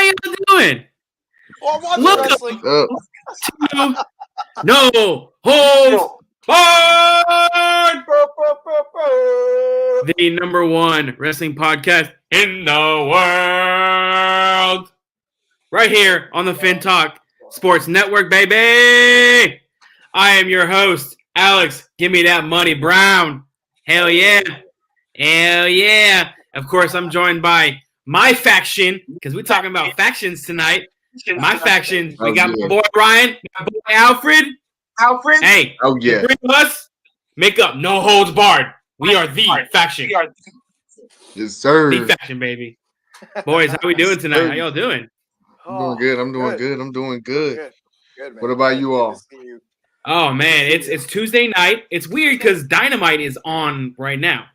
y'all doing? Well, I'm watching Welcome wrestling. to No Holds Barred, the number one wrestling podcast in the world. Right here on the Fin Talk Sports Network, baby. I am your host, Alex. Give me that money, Brown. Hell yeah. Hell yeah. Of course, I'm joined by my faction, because we're talking about factions tonight. My faction, we got my boy Ryan, my boy Alfred. Hey, the three of us make up No Holds Barred. We are the faction. Yes, sir. The faction, baby. Boys, how we doing tonight? How y'all doing? I'm doing good. I'm doing good. Good, man. What about you all? Oh man, it's Tuesday night. It's weird because Dynamite is on right now.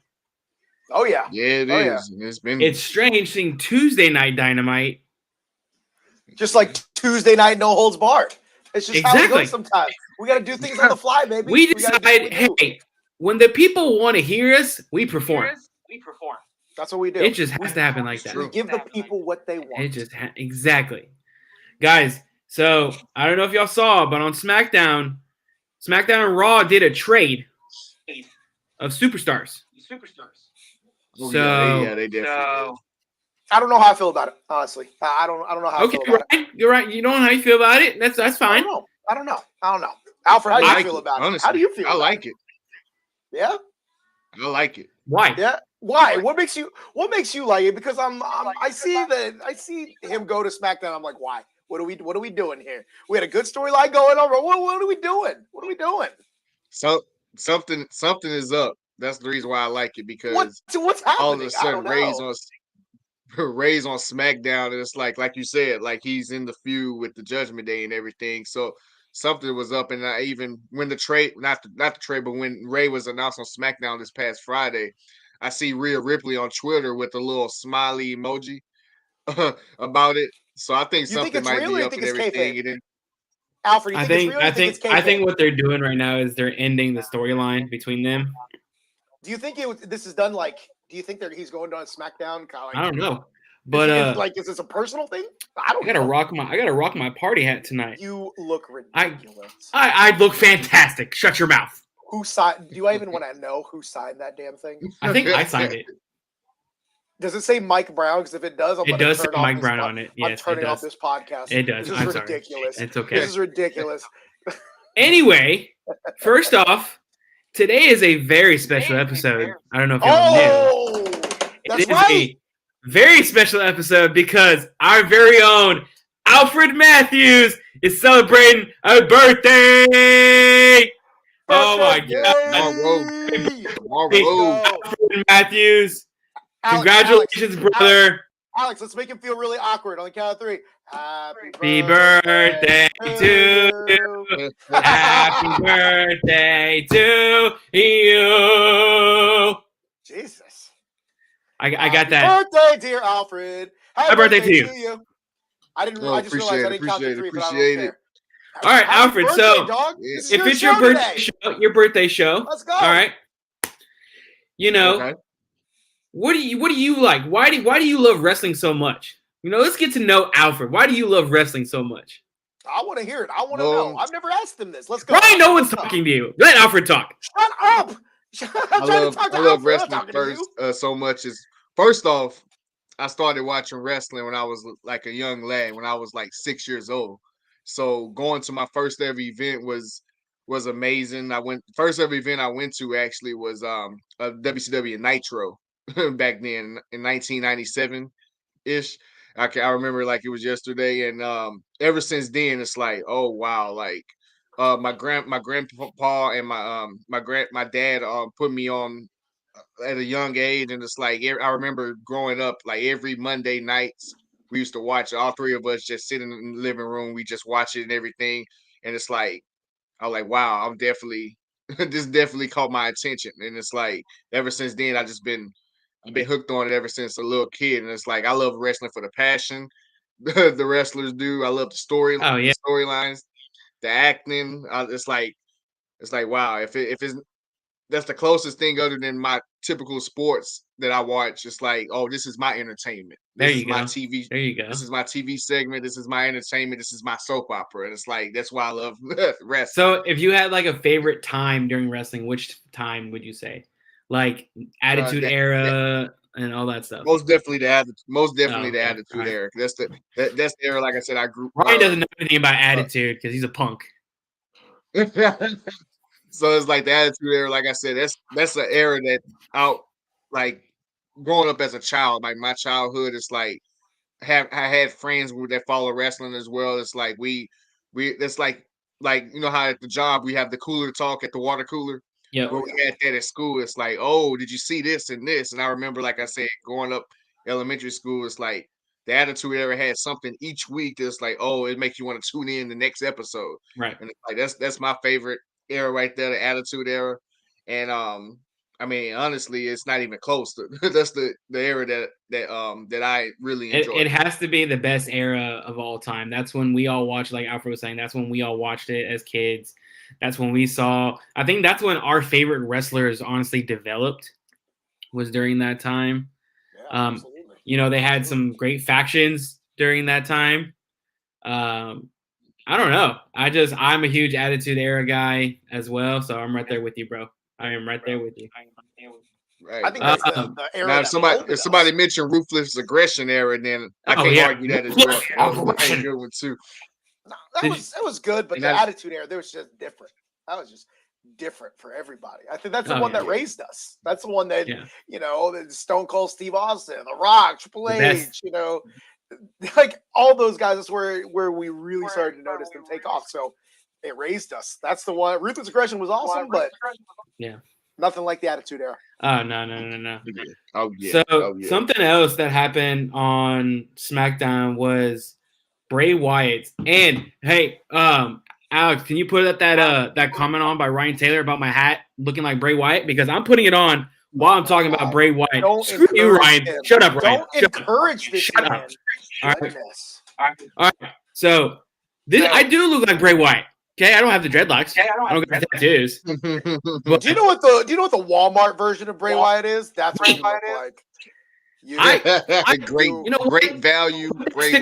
Oh yeah. Yeah, it is. Yeah. It's strange seeing Tuesday night Dynamite. Just like Tuesday night, No Holds Barred. It's just how it Exactly. goes sometimes. We got to do things on the fly, baby. We decide, hey, when the people want to hear us, we perform. That's what we do. It just has to happen like that. We give the people what they want. It just exactly, guys. So I don't know if y'all saw, but on SmackDown and Raw did a trade of superstars. Oh, So yeah, they definitely. I don't know how I feel about it, honestly. I don't know how I feel about it. You're right. You don't know how you feel about it. That's fine. I don't know. Alfred, how do you feel about it? Honestly, How do you feel? I like it. Yeah. I like it. Why? Yeah. Why? What makes you like it? Because I see him go to SmackDown. I'm like, why? What are we doing here? We had a good storyline going on. What are we doing? What are we doing? So something is up. That's the reason why I like it, because what's happening? all of a sudden Ray's on SmackDown, and it's like you said, like he's in the feud with the Judgment Day and everything. So something was up, and I even when the trade, not the trade, but when Ray was announced on SmackDown this past Friday, I see Rhea Ripley on Twitter with a little smiley emoji about it. So I think something might be up and everything. Alfred, I think what they're doing right now is they're ending the storyline between them. Do you think this is done like? Do you think he's going on SmackDown? I don't know, but is this a personal thing? I gotta rock my party hat tonight. You look ridiculous. I look fantastic. Shut your mouth. Who signed? Do I even want to know who signed that damn thing? I think I signed it. Does it say Mike Brown? Because if it does, it does say Mike Brown on it. Yes, I'm turning off this podcast. It does. This is ridiculous. It's okay. This is ridiculous. Anyway, first off, today is a very special episode. I don't know if y'all knew. That's right. A very special episode because our very own Alfred Matthews is celebrating a birthday. Oh my God! Alfred Matthews, congratulations, brother. Alex, let's make him feel really awkward on the count of three. Happy birthday to you. Happy birthday to you. Jesus. I got that. Birthday, dear Alfred. Happy birthday to you. I just realized I didn't count to three, but I don't care. All right, Alfred. So if it's your birthday show, let's go. All right. You know, what do you like? Why do you love wrestling so much? Let's get to know Alfred. Why do you love wrestling so much? I want to hear it. I want to know. I've never asked him this. Let's go. Ryan, no one's talking to you. Let Alfred talk. Shut up. I love wrestling so much. First off, I started watching wrestling when I was like a young lad, when I was like 6 years old. So going to my first ever event was amazing. First ever event I went to actually was a WCW Nitro back then in 1997 ish. I remember like it was yesterday, and ever since then it's like, oh wow, like my grandpa and my dad put me on at a young age, and it's like I remember growing up like every Monday nights we used to watch it. All three of us just sitting in the living room, we just watch it and everything, and it's like I was like, wow, I'm definitely this definitely caught my attention, and it's like ever since then I've been hooked on it ever since a little kid, and it's like I love wrestling for the passion the wrestlers do. I love the story, the storylines, the acting. It's like wow. If it's that's the closest thing other than my typical sports that I watch. It's like, oh, this is my entertainment. There This you is go. my TV. There you go. This is my TV segment. This is my entertainment. This is my soap opera. And it's like, that's why I love wrestling. So if you had like a favorite time during wrestling, which time would you say? Like Attitude Era and all that stuff. Most definitely the Attitude. Most definitely the okay. Attitude Right. Era. That's the era. Like I said, I grew. Ryan doesn't know anything about Attitude because he's a punk. So it's like the Attitude Era. Like I said, that's an era that like growing up as a child. Like my childhood is like I had friends that follow wrestling as well. It's like we it's like you know how at the job we have the cooler talk at the water cooler. Yeah. But we had that at school. It's like, oh, did you see this and this? And I remember, like I said, growing up elementary school, it's like the Attitude Era had something each week that's like, oh, it makes you want to tune in the next episode. Right. And it's like that's my favorite era right there, the Attitude Era. And I mean, honestly, it's not even close to that's the era that I really enjoy. It has to be the best era of all time. That's when we all watched, like Alfred was saying, that's when we all watched it as kids. That's when we saw, I think that's when our favorite wrestlers honestly developed, was during that time. Yeah, absolutely. You know, they had some great factions during that time. I don't know. I'm a huge Attitude Era guy as well. So I'm right there with you, bro. I am right there with you. Right. I think that's the era. Now, if somebody mentioned Ruthless Aggression Era, then I can't argue that as well. That was a good one too. No, that was good, but the Attitude Era, there was just different. That was just different for everybody. I think that's the one that raised us. That's the one that you know, the Stone Cold Steve Austin, The Rock, Triple H, you know, like all those guys. That's where we really started to notice them take off. So it raised us. That's the one. Ruthless Aggression was awesome, but nothing like the Attitude Era. Oh no. Oh yeah. So something else that happened on SmackDown was Bray Wyatt. And hey, Alex, can you put up that comment on by Ryan Taylor about my hat looking like Bray Wyatt? Because I'm putting it on while I'm talking about Bray Wyatt. Screw you, Ryan. Shut up, Ryan. Don't encourage this. Shut up. All right. So I do look like Bray Wyatt. Okay, I don't have the dreadlocks. I don't got tattoos. But do you know what the Walmart version of Bray Wyatt is? That's what Wyatt is like. Great value. Bray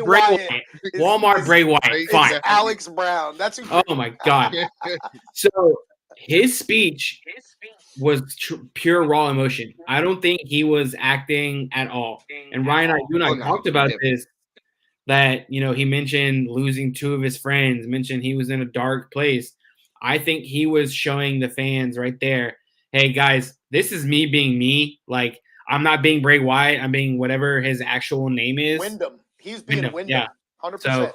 Wyatt. Walmart Bray Wyatt. Fine. Alex Brown. That's who. Oh my god. So his speech was pure raw emotion. I don't think he was acting at all. And Ryan, you and I talked about this. That, you know, he mentioned losing two of his friends, mentioned he was in a dark place. I think he was showing the fans right there, hey, guys, this is me being me. Like, I'm not being Bray Wyatt. I'm being whatever his actual name is. Wyndham. He's being Wyndham. Yeah. 100%. So,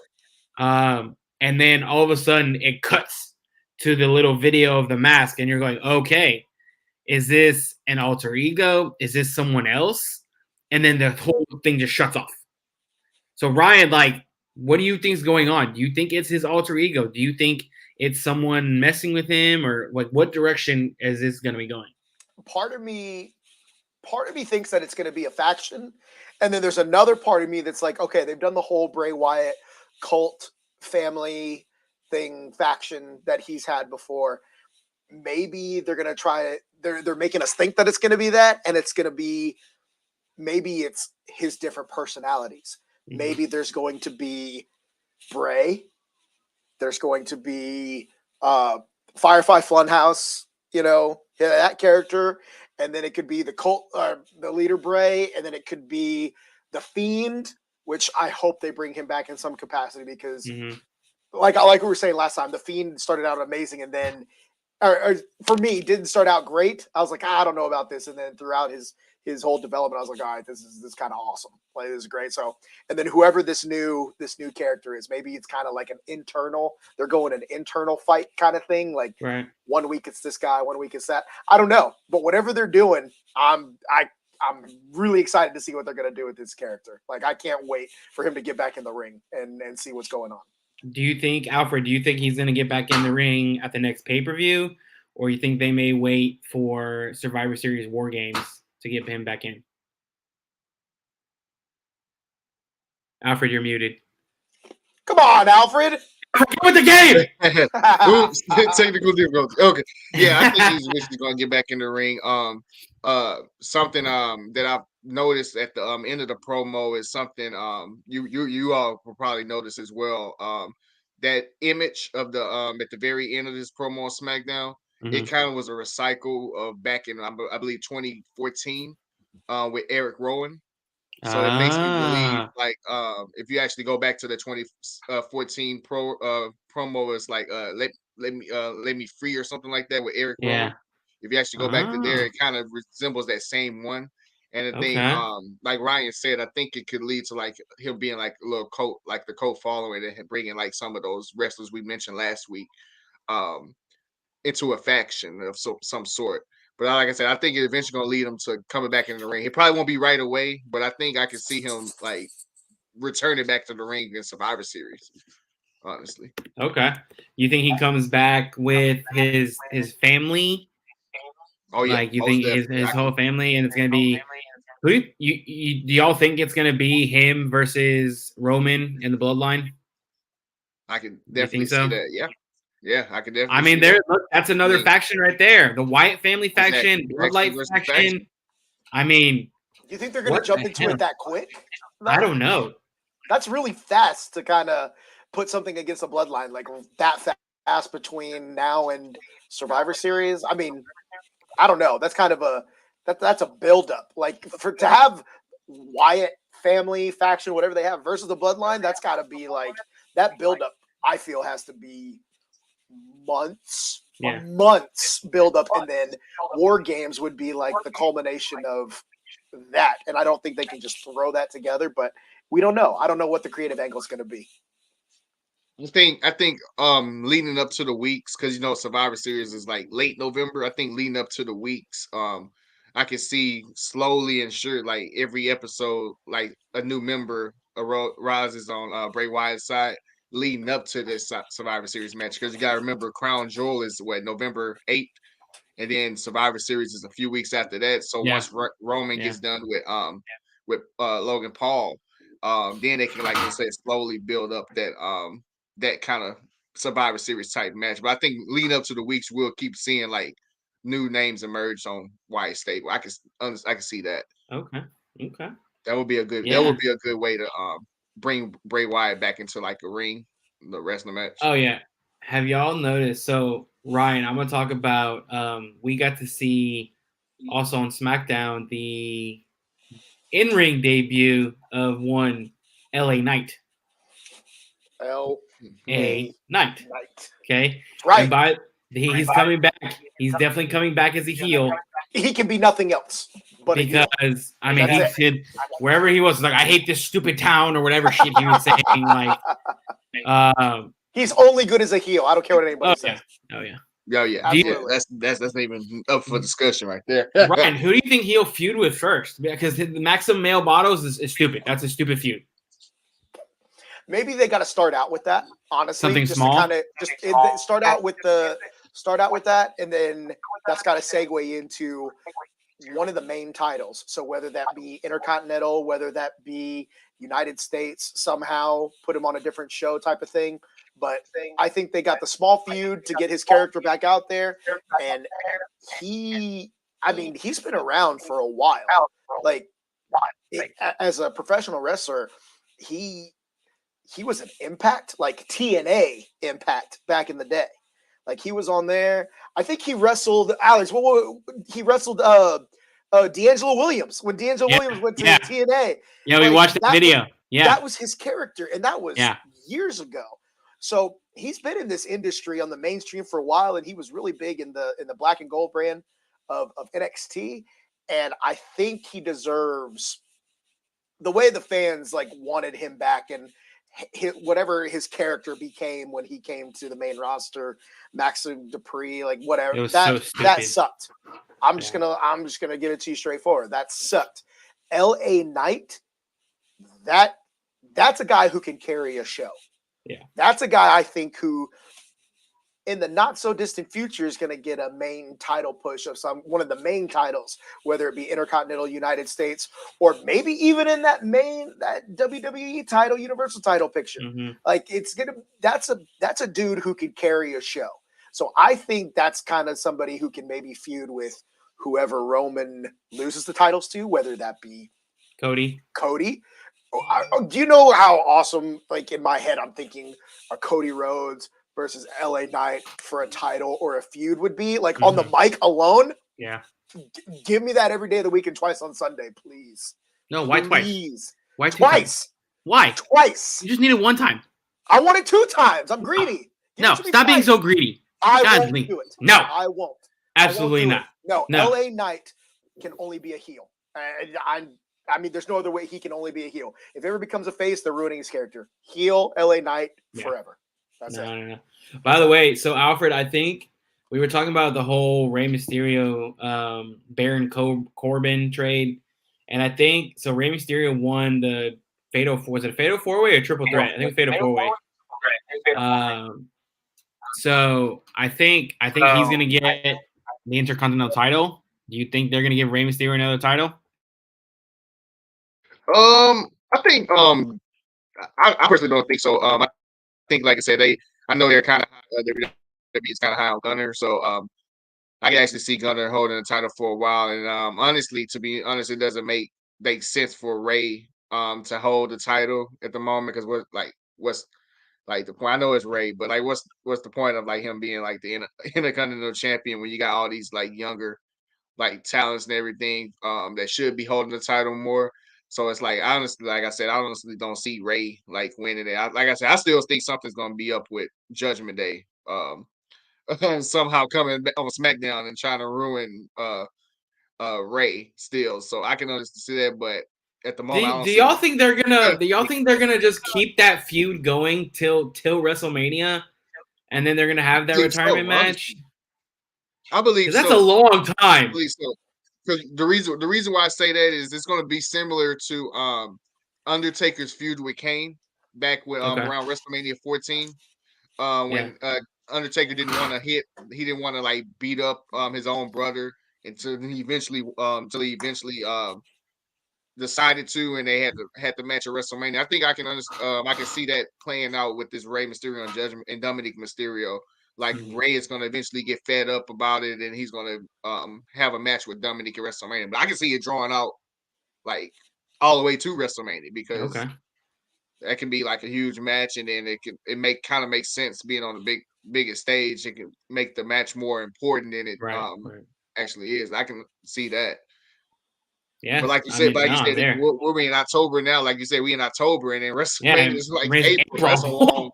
and then all of a sudden it cuts to the little video of the mask, and you're going, okay, is this an alter ego? Is this someone else? And then the whole thing just shuts off. So Ryan, like, what do you think is going on? Do you think it's his alter ego? Do you think it's someone messing with him, or like what direction is this going to be going? Part of me thinks that it's going to be a faction, and then there's another part of me that's like, okay, they've done the whole Bray Wyatt cult family thing faction that he's had before. Maybe they're going to try it. They're making us think that it's going to be that, and it's going to be maybe it's his different personalities. Maybe there's going to be Bray. There's going to be Firefly Funhouse, you know, that character. And then it could be the cult, the leader Bray. And then it could be the Fiend, which I hope they bring him back in some capacity because like we were saying last time, the Fiend started out amazing. And then or for me, didn't start out great. I was like, I don't know about this. And then throughout his whole development, I was like, all right, this is kind of awesome. Like, this is great. So, and then whoever this new character is, maybe it's kind of like they're going an internal fight kind of thing. Like 1 week it's this guy, 1 week it's that. I don't know, but whatever they're doing, I'm really excited to see what they're going to do with this character. Like, I can't wait for him to get back in the ring and see what's going on. Do you think, Alfred, he's going to get back in the ring at the next pay-per-view, or you think they may wait for Survivor Series War Games to get him back in? Alfred, you're muted. Come on, Alfred. With the game. Oops, technical difficulty. Okay, yeah, I think he's eventually going to get back in the ring. Something that I've noticed at the end of the promo is something you all will probably notice as well. That image of the at the very end of this promo on SmackDown, it kind of was a recycle of back in I believe 2014 with Eric Rowan. So it makes me believe, like, if you actually go back to the 2014 promo, it's like, let me free or something like that with Eric Rowan. If you actually go back to there, it kind of resembles that same one. And the thing, like Ryan said, I think it could lead to like him being like a little cult, like the cult following, and bringing like some of those wrestlers we mentioned last week, um, into a faction of some sort. But like I said, I think it's eventually going to lead him to coming back in the ring. It probably won't be right away, but I think I can see him like returning back to the ring in Survivor Series. Honestly. Okay. You think he comes back with his family? Oh yeah. Like you think his whole family, and it's going to be who? You do y'all think it's going to be him versus Roman in the Bloodline? I can definitely see that. Yeah. Yeah, I could definitely. I mean, that's another faction right there. The Wyatt family faction, Bloodline faction. I mean, you think they're going to jump into it that quick? I don't know. That's really fast to kind of put something against the Bloodline like that fast between now and Survivor Series. I mean, I don't know. That's kind of that's a buildup. Like to have Wyatt family faction, whatever they have, versus the Bloodline, that's got to be like that buildup. I feel has to be months build up, and then War Games would be like the culmination of that. And I don't think they can just throw that together, but we don't know. I don't know what the creative angle is going to be. I think leading up to the weeks, because Survivor Series is like late November. I think leading up to the weeks, I can see slowly and sure like every episode, like a new member rises on Bray Wyatt's side leading up to this Survivor Series match. Because you gotta remember, Crown Jewel is November 8th, and then Survivor Series is a few weeks after that. So once Roman gets done with Logan Paul, then they can, like I said, slowly build up that kind of Survivor Series type match. But I think leading up to the weeks, we'll keep seeing like new names emerge on Wyatt stable. I can see that. Okay. That would be a good. That would be a good way to bring Bray Wyatt back into like a ring, the wrestling match. Oh yeah. Have y'all noticed? So Ryan, I'm gonna talk about. We got to see also on SmackDown the in-ring debut of one LA Knight. LA Knight. Okay. Right. He's coming back. He's definitely coming back as a heel. He can be nothing else. But because I mean, he did wherever he was, like, I hate this stupid town or whatever shit he was saying. Like, he's only good as a heel. I don't care what anybody says. Oh yeah. That's not even up for discussion right there. Ryan, who do you think he'll feud with first? Because the Maximum Male Bottles is stupid. That's a stupid feud. Maybe they got to start out with that. Honestly, something just small. Start out with that, and then that's got to segue into one of the main titles. So whether that be Intercontinental, whether that be United States, somehow put him on a different show type of thing. But I think they got the small feud to get his character back out there. And he's been around for a while. Like, as a professional wrestler, he was an Impact, like TNA Impact back in the day. Like, he was on there. I think he wrestled Alex. He wrestled D'Angelo Williams when D'Angelo Williams went to TNA. Yeah, we watched that video. Yeah, that was his character, and that was years ago. So he's been in this industry on the mainstream for a while, and he was really big in the black and gold brand of NXT. And I think he deserves the way the fans like wanted him back, and whatever his character became when he came to the main roster, Maxim Dupree, like whatever, that sucked. I'm just gonna give it to you straightforward. That sucked. LA Knight, that's a guy who can carry a show. Yeah, that's a guy I think who in the not so distant future is going to get a main title push of one of the main titles, whether it be Intercontinental United States or maybe even in that WWE title, Universal title picture. Mm-hmm. Like that's a dude who could carry a show. So I think that's kind of somebody who can maybe feud with whoever Roman loses the titles to, whether that be Cody. Do you know how awesome, like in my head, I'm thinking a Cody Rhodes versus LA Knight for a title or a feud would be? Like on the mic alone? Yeah. Give me that every day of the week and twice on Sunday, please. No, why please. Twice? Why twice? Why? Twice. You just need it one time. I want it 2 times. I'm greedy. No, stop being so greedy. I won't do it. No. I won't. Absolutely not. No, LA Knight can only be a heel. I mean, there's no other way he can only be a heel. If it ever becomes a face, they're ruining his character. Heel, LA Knight, forever. That's it. No. By the way, so Alfred, I think we were talking about the whole Rey Mysterio, Baron Corbin trade, and I think so. Rey Mysterio won the Fatal 4. Was it a Fatal 4-way or Triple Threat? I think Fatal 4-way. So I think he's gonna get the Intercontinental title. Do you think they're gonna give Rey Mysterio another title? I think I personally don't think so. I think, like I said, I know they're kind of WWE's kind of high on Gunner, so I can actually see Gunner holding the title for a while. And honestly, to be honest, it doesn't make sense for Ray to hold the title at the moment, because what's like the point? I know it's Ray, but like what's the point of like him being like the Intercontinental champion when you got all these like younger like talents and everything that should be holding the title more. So it's like, honestly, like I said, I honestly don't see Ray like winning it. Like I said, I still think something's gonna be up with Judgment Day. Somehow coming on SmackDown and trying to ruin Ray still. So I can understand see that, but at the moment, do y'all think they're gonna just keep that feud going till WrestleMania, and then they're gonna have that retirement match? I believe that's a long time. I believe so. Because the reason why I say that is it's going to be similar to Undertaker's feud with Kane back with around WrestleMania 14, when Undertaker didn't want to he didn't want to like beat up his own brother until he eventually decided to, and they had the match at WrestleMania. I think I can see that playing out with this Rey Mysterio and Judgment and Dominic Mysterio. Like Ray is going to eventually get fed up about it, and he's going to have a match with Dominic at WrestleMania. But I can see it drawing out like all the way to WrestleMania, because that can be like a huge match, and then it make sense being on the biggest stage. It can make the match more important than it actually is. I can see that. Yeah, but like you said, we're in October now. Like you said, we in October, and then WrestleMania is like April. That's a long.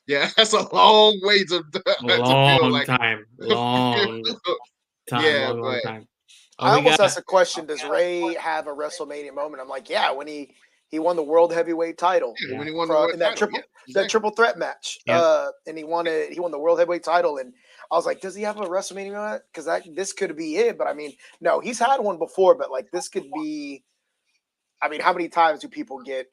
Yeah, that's a long way to long like time. Long time. Yeah, long time. I almost asked a question: does Ray have a WrestleMania moment? I'm like, yeah, when he won the World Heavyweight title, when he won the triple threat match, and he won the World Heavyweight title, and I was like, does he have a WrestleMania moment? Because this could be it, but I mean, no, he's had one before, but like this could be. I mean, how many times do people get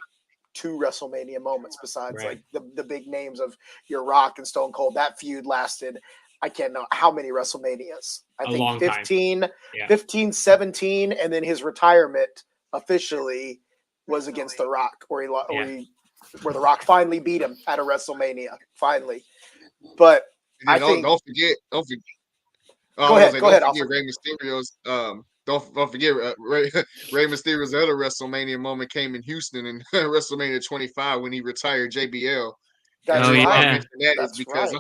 2 WrestleMania moments besides like the big names of your Rock and Stone Cold? That feud lasted, I can't know how many WrestleManias. I think 15, 17, and then his retirement officially was against The Rock, where where The Rock finally beat him at a WrestleMania, finally. But I think don't forget. Go ahead. Rey Mysterio's Don't forget Rey Mysterio's other WrestleMania moment came in Houston in WrestleMania 25 when he retired JBL. That's right. right. I mention that is because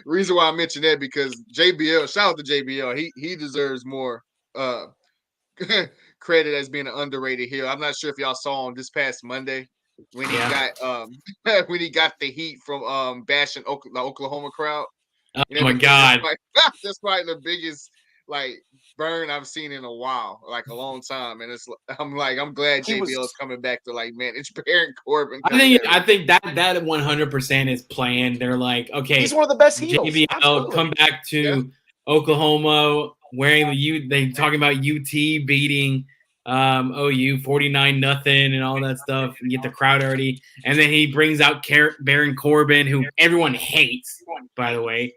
reason why I mention that, because JBL, shout out to JBL, he deserves more credit as being an underrated heel. I'm not sure if y'all saw him this past Monday when he got when he got the heat from bashing the Oklahoma crowd. Oh my God, that's probably the biggest like burn I've seen in a while, like a long time. And I'm glad JBL is coming back to like manage Baron Corbin. I think that 100% is planned. They're like, okay, he's one of the best heels. JBL Absolutely. Come back to Oklahoma wearing they talking about UT beating OU 49-0 and all that stuff, and get the crowd already. And then he brings out Baron Corbin, who everyone hates, by the way.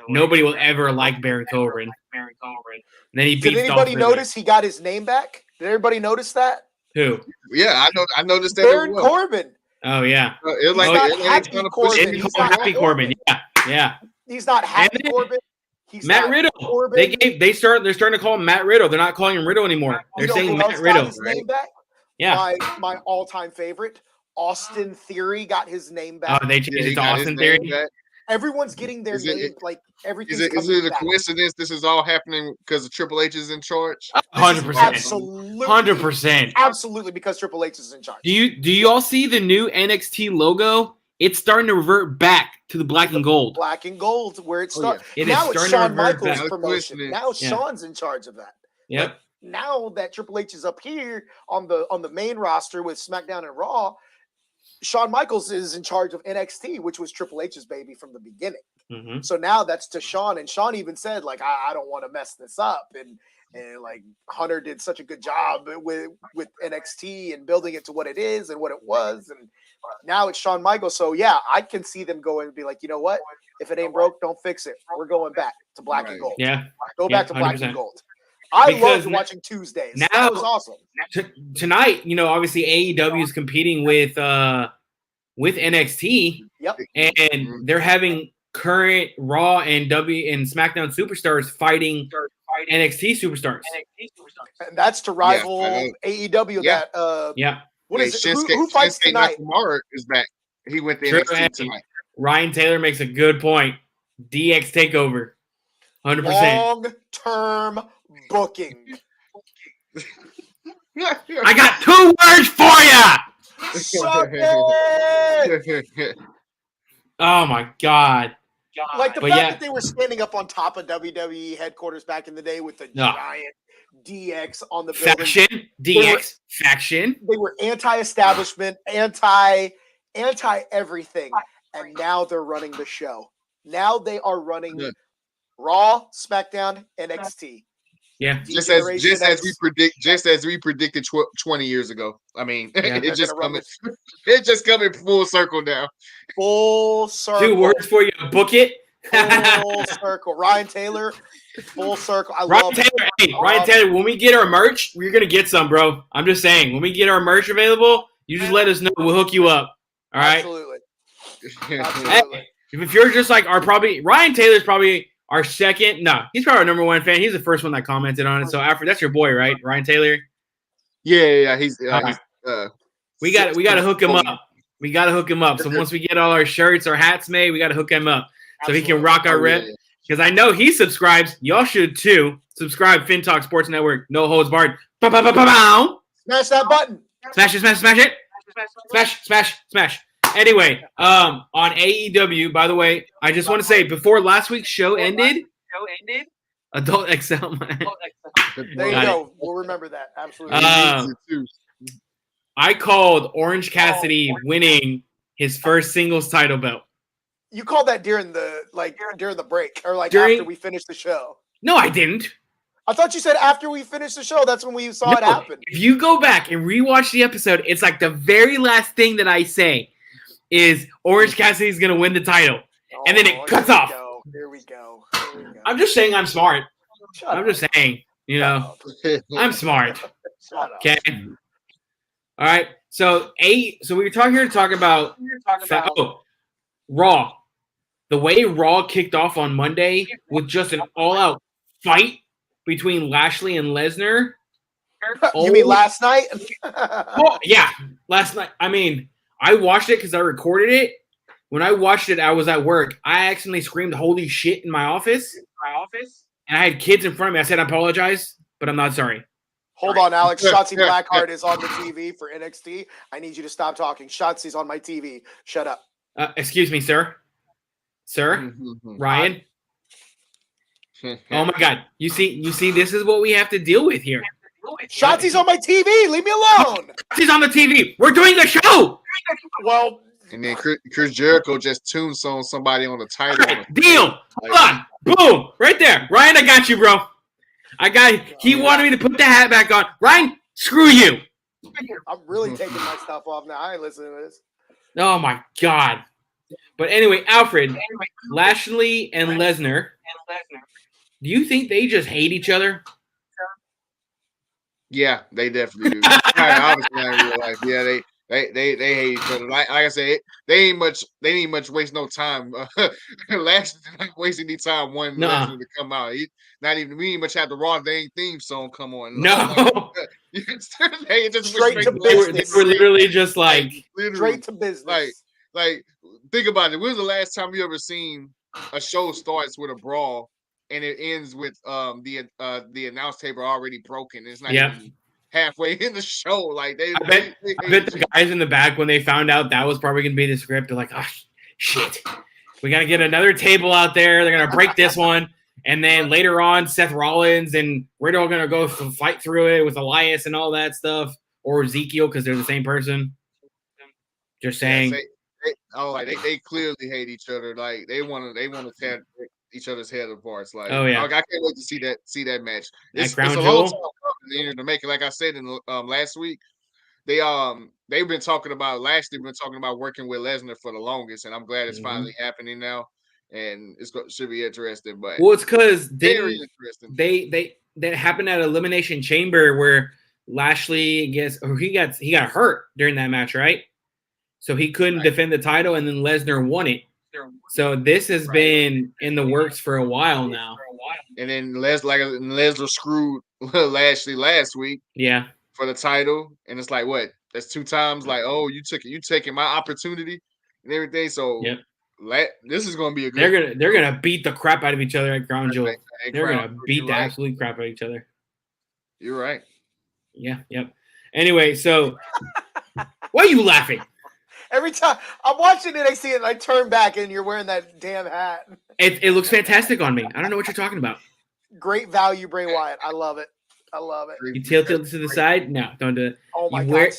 Nobody will ever like Baron Corbin. Then he Did beats anybody Dolph Ziggler. notice he got his name back? Did everybody notice that? Who? Yeah, I noticed that Baron as well. Corbin. Oh yeah. It He's like not it Happy trying to Corbin. push It's it. He's called not Happy Corbin. Yeah. He's not Happy then Corbin. He's Matt not Riddle. Corbin. They're starting to call him Matt Riddle. They're not calling him Riddle anymore. They're You know saying who Matt else Riddle. got his name back? Yeah. My all-time favorite, Austin Theory, got his name back. Oh, they changed Yeah, it he to got his Austin name Theory. back. Everyone's getting their Is it- name, like everything's Is coming it a back. coincidence this is all happening because of Triple H is in charge? 100%. Absolutely, 100%. absolutely, because Triple H is in charge. Do you all see the new NXT logo? It's starting to revert back to the black and gold. Black and gold, where it Oh, starts. yeah. It is Now it's starting to Shawn revert Michaels' back. promotion. Now Yeah. Shawn's in charge of that. Yep. Now that Triple H is up here on the main roster with SmackDown and Raw, Shawn Michaels is in charge of NXT, which was Triple H's baby from the beginning. Mm-hmm. So now that's to Shawn, and Shawn even said, like, I don't want to mess this up. And like Hunter did such a good job with NXT and building it to what it is and what it was. And now it's Shawn Michaels. So yeah, I can see them going and be like, you know what? If it ain't broke, don't fix it. We're going back to black and gold. Yeah. Go Yeah, back to black 100%. and gold. I Because loved watching Tuesdays. now- That was awesome. Tonight, obviously AEW is competing with NXT. Yep. And they're having current Raw and SmackDown superstars fighting NXT superstars. And that's to rival I know. AEW. Yeah. That what is it? Shinsuke, Who fights Shinsuke tonight? Nakamura is back. He went to True, NXT and tonight. Ryan Taylor makes a good point. DX takeover. 100%. Long-term booking. I got 2 words for you. Suck it! Oh my god. Like the But fact yeah. that they were standing up on top of WWE headquarters back in the day with the No. giant DX on the building. Faction. DX. Faction. They were anti-establishment, anti-everything, and now they're running the show. Now they are running Yeah. Raw, SmackDown, NXT. Yeah. just Generation as X. we predicted 20 years ago. I mean, Yeah. it's just They're gonna coming. It's just coming full circle now. Full circle. 2 words for you. Book it. Full circle. Ryan Taylor, full circle. I Ryan love Taylor, it. hey, Ryan Taylor, when we get our merch, we're going to get some, bro. I'm just saying. When we get our merch available, you just let us know. We'll hook you up. All right? Absolutely. Hey, Absolutely. if you're just like Ryan Taylor's probably our second. No, he's probably our number 1 fan. He's the first one that commented on it. So after that's your boy, right? Ryan Taylor. Yeah. He's We got to hook him up. We got to hook him up. So once we get all our shirts, our hats made, we got to hook him up so he can rock our rep. Because I know he subscribes. Y'all should too. Subscribe, FinTalk Sports Network. No holds barred. Bow. Smash that button. Smash it, smash it. Smash. Anyway, on AEW, by the way, I just want to say before last week's show ended, Adult XL, man. There you Got go. We'll remember that. Absolutely. I called Orange Cassidy winning his first singles title belt. You called that during the break or During- after we finished the show. No, I didn't. I thought you said after we finished the show. That's when we saw it No, happen. If you go back and rewatch the episode, it's like the very last thing that I say is Orange Cassidy's going to win the title. And then it cuts off. Here we go. I'm just saying I'm smart. Shut I'm up. just saying, I'm smart. Shut up. Okay. All right. So we were talking here to talk about Raw. The way Raw kicked off on Monday with just an all-out fight between Lashley and Lesnar. You mean last night? Oh, yeah, last night. I mean, I watched it because I recorded it. When I watched it, I was at work. I accidentally screamed "Holy shit" in my office. And I had kids in front of me. I said, "I apologize, but I'm not sorry." Hold on, Alex. Shotzi Blackheart is on the TV for NXT. I need you to stop talking. Shotzi's on my TV. Shut up. Excuse me, sir. Sir, Ryan. Oh my God! You see, this is what we have to deal with here. Shotzi's on my TV. Leave me alone. She's on the TV. We're doing a show. Well, and then Chris Jericho just tombstone somebody on the title. Right, deal. Hold on. Boom. Right there. Ryan, I got you, bro. He wanted me to put the hat back on. Ryan, screw you. I'm really taking my stuff off now. I ain't listening to this. Oh my God. But anyway, Alfred, Lashley and Lesnar, do you think they just hate each other? Yeah, they definitely do. Obviously, not in real life. Yeah, they hate each other. Like I said, they ain't much waste no time. Lashley not wasting any time wanting Lesnar to come out. We ain't much had the Raw Dang theme song come on. No. They just straight to business. They were literally just like straight to business. Like think about it. When was the last time you ever seen a show starts with a brawl and it ends with the announce table already broken? It's not even halfway in the show. Like I bet the guys in the back, when they found out that was probably gonna be the script, they're like, oh shit, we gotta get another table out there. They're gonna break this one. And then later on, Seth Rollins and Riddle are gonna go fight through it with Elias and all that stuff, or Ezekiel, because they're the same person. Just saying. They clearly hate each other. Like they want to tear each other's head apart. Like, oh yeah, I can't wait to see that match. It's a long time coming to make it. Like I said in last week, they've been talking about Lashley been talking about working with Lesnar for the longest, and I'm glad it's finally happening now. And should be interesting. But it's because that happened at Elimination Chamber where Lashley he got hurt during that match, right? So he couldn't defend the title, and then Lesnar won it. So this has been in the works for a while now. And then Lesnar screwed Lashley last week. Yeah. For the title, and it's like what? That's 2 times. Like, oh, you taking my opportunity and everything. So this is gonna be a good. They're gonna beat the crap out of each other at Crown Jewel. They're gonna beat the absolute crap out of each other. You're right. Yeah. Yep. Anyway, so why are you laughing? Every time I'm watching it, I see it, and I turn back, and you're wearing that damn hat. It looks fantastic on me. I don't know what you're talking about. Great value, Bray Wyatt. I love it. You tilt it to the side? No, don't do it. Oh my God!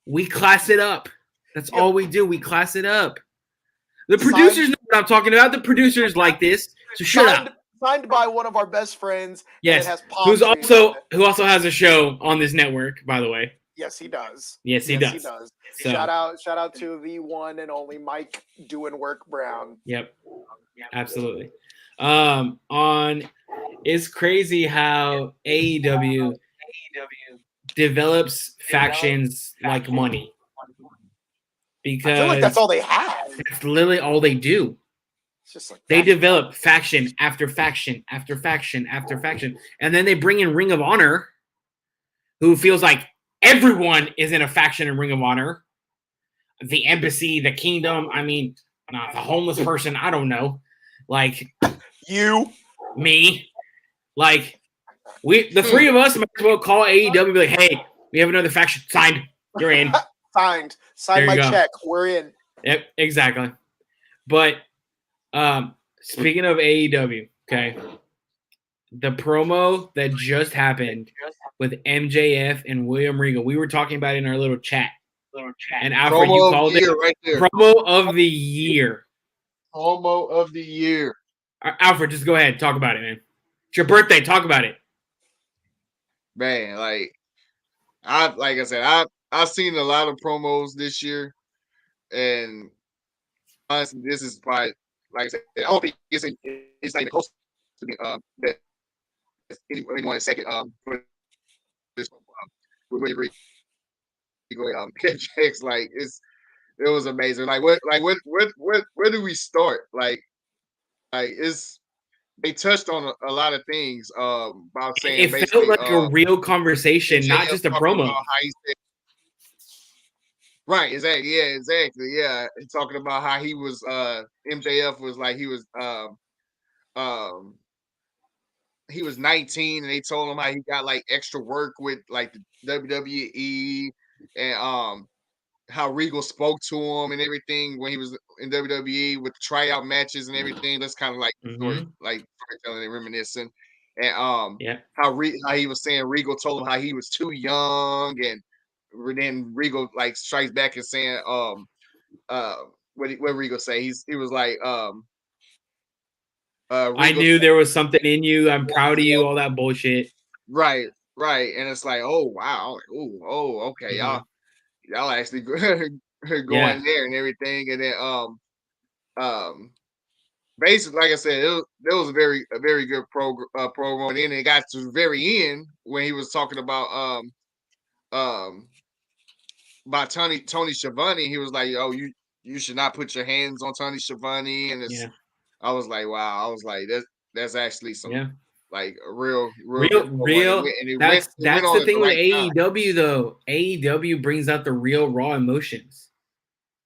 We class it up. That's all we do. We class it up. The producers know what I'm talking about. The producers like this. So shut up. Signed by one of our best friends. Yes. Who also has a show on this network, by the way. Yes, he does. Yes, he does. So. Shout out to the one and only Mike Doing Work Brown. Yep. Absolutely. It's crazy how AEW develops factions like money. Because I feel like that's all they have. That's literally all they do. It's just like they develop faction after faction after faction after faction. And then they bring in Ring of Honor, who feels like everyone is in a faction in Ring of Honor. The Embassy, the Kingdom, the homeless person, I don't know. Like me. Like the three of us might as well call AEW and be like, hey, we have another faction. Signed. You're in. Signed. Sign my check. We're in. Yep, exactly. But speaking of AEW, okay, the promo that just happened with MJF and William Regal, we were talking about it in our little chat. And Alfred, you called it right there. Promo of the year. Promo of the year. Alfred, just go ahead. Talk about it, man. It's your birthday. Talk about it. Man, I said, I've seen a lot of promos this year, and honestly, this is probably, like I said, I don't think it's not even close to me. That anyone second for this with Jax, like it was amazing. Where do we start? They touched on a lot of things about saying it felt like a real conversation, not just a promo. Right, exactly. Yeah, exactly. Yeah. Talking about how he was MJF was like he was 19 and they told him how he got like extra work with like the WWE and how Regal spoke to him and everything when he was in WWE with the tryout matches and everything. That's kind of like storytelling and reminiscing. And how he was saying Regal told him how he was too young, and then Regal like strikes back and saying what Regal say? He was like I knew there was something in you. I'm proud of you. All that bullshit. Right. And it's like, oh wow, okay, y'all actually going there and everything, and then basically, like I said, it was a very good promo. And then it got to the very end when he was talking about Tony Schiavone. He was like, "Oh, you should not put your hands on Tony Schiavone." And I was like, "Wow!" I was like, "That's actually some like a real." That's the thing with AEW though. AEW brings out the real raw emotions.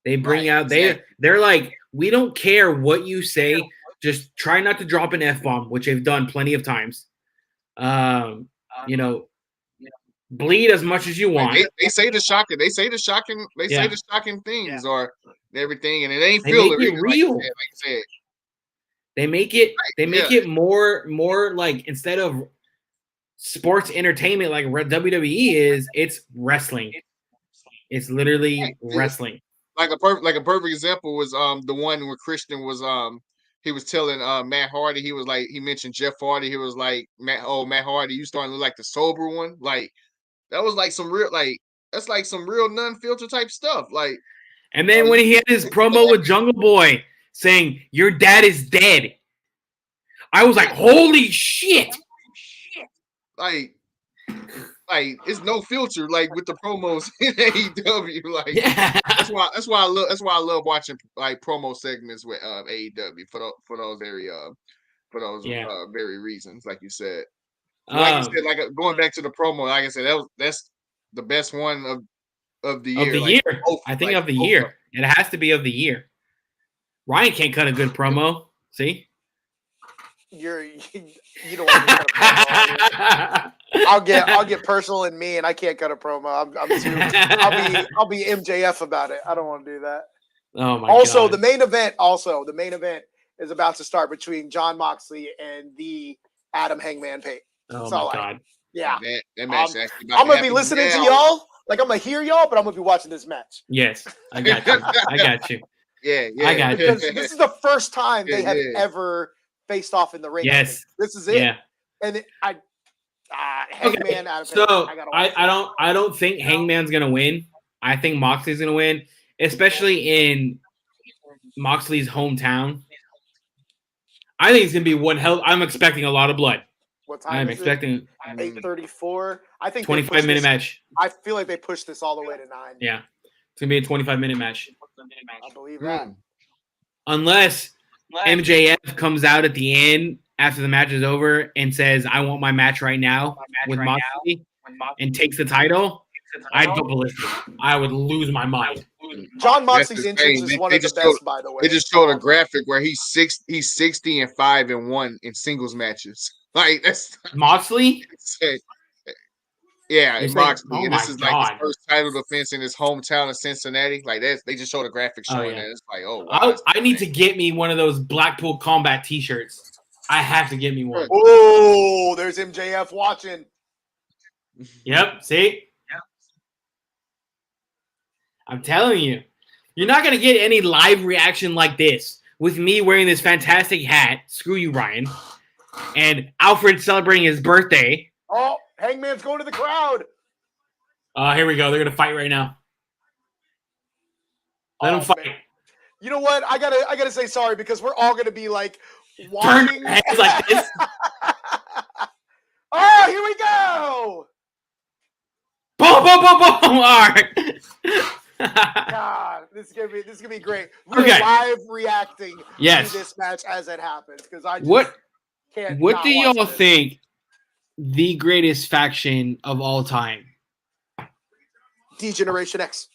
They bring out they're like, we don't care what you say, just try not to drop an F-bomb, which they've done plenty of times. Bleed as much as you want. Like they say the shocking things or everything, and it ain't filler. Make it real. Like I said. They make it more like, instead of sports entertainment like WWE is, it's wrestling. It's literally wrestling. Like a perfect example was the one where Christian was he was telling Matt Hardy, he was like, he mentioned Jeff Hardy, he was like, Matt Hardy, you starting to look like the sober one. Like that was like some real, like that's like some real non-filter type stuff. Like, and then when he had his promo with Jungle Boy saying, "Your dad is dead," I was like, "Holy shit!" Like it's no filter, like with the promos in AEW. Like that's why I love watching like promo segments with AEW for those very very reasons, like you said. Like you said, like going back to the promo, like I said, that's the best one of the year. Of the year. I think of the year. It has to be of the year. Ryan can't cut a good promo. See? You don't want to cut a promo. I'll get personal in me, and I can't cut a promo. I'll be MJF about it. I don't want to do that. Oh my God. The main event is about to start between Jon Moxley and the Adam Hangman Page. Oh my God. Yeah. That match I'm gonna be listening to y'all. Like, I'm gonna hear y'all, but I'm gonna be watching this match. Yes, I got you. Yeah. I got you. Because this is the first time they have ever faced off in the ring. Yes. This is it. Yeah. And Hangman. So I don't think Hangman's gonna win. I think Moxley's gonna win, especially in Moxley's hometown. I think it's gonna be one hell. I'm expecting a lot of blood. What time I'm expecting 8:34. I think 25-minute match. I feel like they pushed this all the way to 9. Yeah, it's gonna be a 25-minute match. I believe that. Unless MJF comes out at the end after the match is over and says, "I want my match right now with Moxley," and takes the title, I'd go ballistic. I would lose my mind. Jon Moxley's entrance is one of the best, by the way. They just showed a graphic where he's 60-5-1 in singles matches. Like that's Moxley. Yeah, it's Moxley. Oh, and this is like his first title defense in his hometown of Cincinnati. Like they just showed a graphic showing that. It's like, oh wow. I need to get me one of those Blackpool Combat T-shirts. I have to get me one. Oh, there's MJF watching. Yep. See. Yep. I'm telling you, you're not gonna get any live reaction like this with me wearing this fantastic hat. Screw you, Ryan. And Alfred celebrating his birthday. Oh, Hangman's going to the crowd. Here we go. They're gonna fight right now. Let them fight. Man. You know what? I gotta say sorry because we're all gonna be like watching. Turn heads like this. Oh, here we go. Boom, boom, boom, boom. All right. God, this is gonna be great. We're live reacting to this match as it happens because I just can't. What do y'all think the greatest faction of all time? D-Generation X.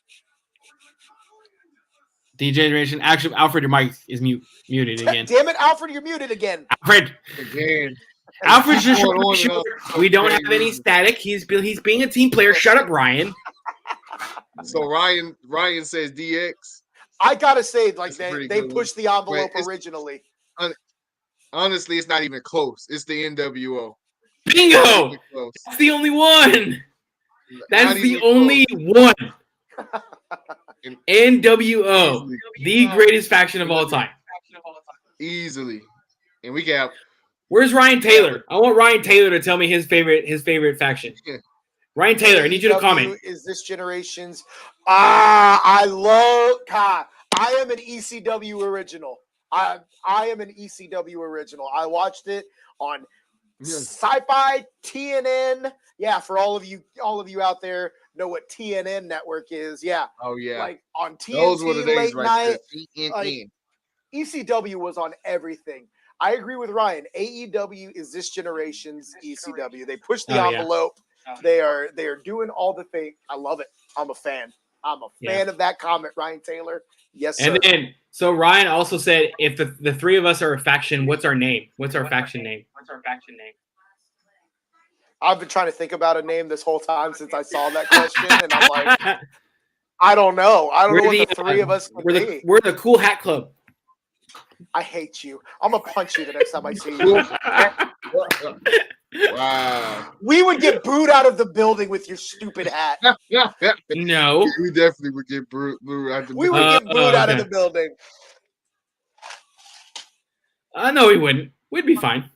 D-Generation. Actually, Alfred, your mic is muted again. Damn it, Alfred, you're muted again. Alfred. Again. Alfred's just sure we don't have any static. He's being a team player. Shut up, Ryan. So Ryan says DX. I gotta say, like they pushed the envelope originally. Honestly, it's not even close. It's the NWO. Bingo! That's the only one. That's the only one. NWO, the greatest faction of all time. Easily. And we got. Where's Ryan Taylor? I want Ryan Taylor to tell me his favorite faction. Ryan Taylor, I need you to comment. Is this generation's? I love. God, I am an ECW original. I am an ECW original. I watched it on Sci-Fi TNN. Yeah, for all of you out there know what TNN network is. Yeah. Oh yeah. Like on TNT those were the days late right night. there. Like, ECW was on everything. I agree with Ryan. AEW is this generation's ECW. They push the envelope. Yeah. They are doing all the things. I love it. I'm a fan. I'm a fan of that comment, Ryan Taylor. Yes, sir. And then, so Ryan also said, if the three of us are a faction, what's our name? What's our faction name? I've been trying to think about a name this whole time since I saw that question, and I'm like, I don't know. I don't know what the three of us would be. We're the Cool Hat Club. I hate you. I'm gonna punch you the next time I see you. Wow. We would get booed out of the building with your stupid hat. No. We definitely would get booed out of the building. We would get booed out of the building. No, we wouldn't. We'd be fine.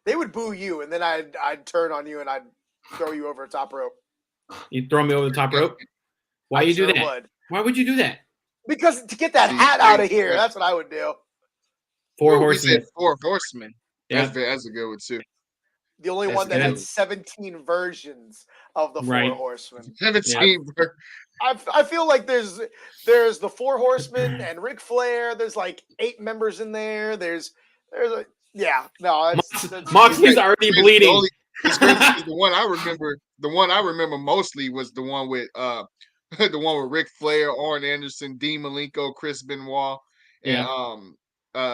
They would boo you, and then I'd turn on you and I'd throw you over a top rope. You'd throw me over the top rope? Why you do that? Would. Why would you do that? Because to get that hat out of here, that's what I would do. Four Horsemen. Four Horsemen. Yeah. That's a good one too. The only one that had 17 versions of the Four Horsemen. 17. Yeah. I feel like there's the Four Horsemen and Ric Flair. There's like 8 members in there. There's a Moxley's already bleeding. The one I remember mostly was the one with Ric Flair, Arn Anderson, Dean Malenko, Chris Benoit, and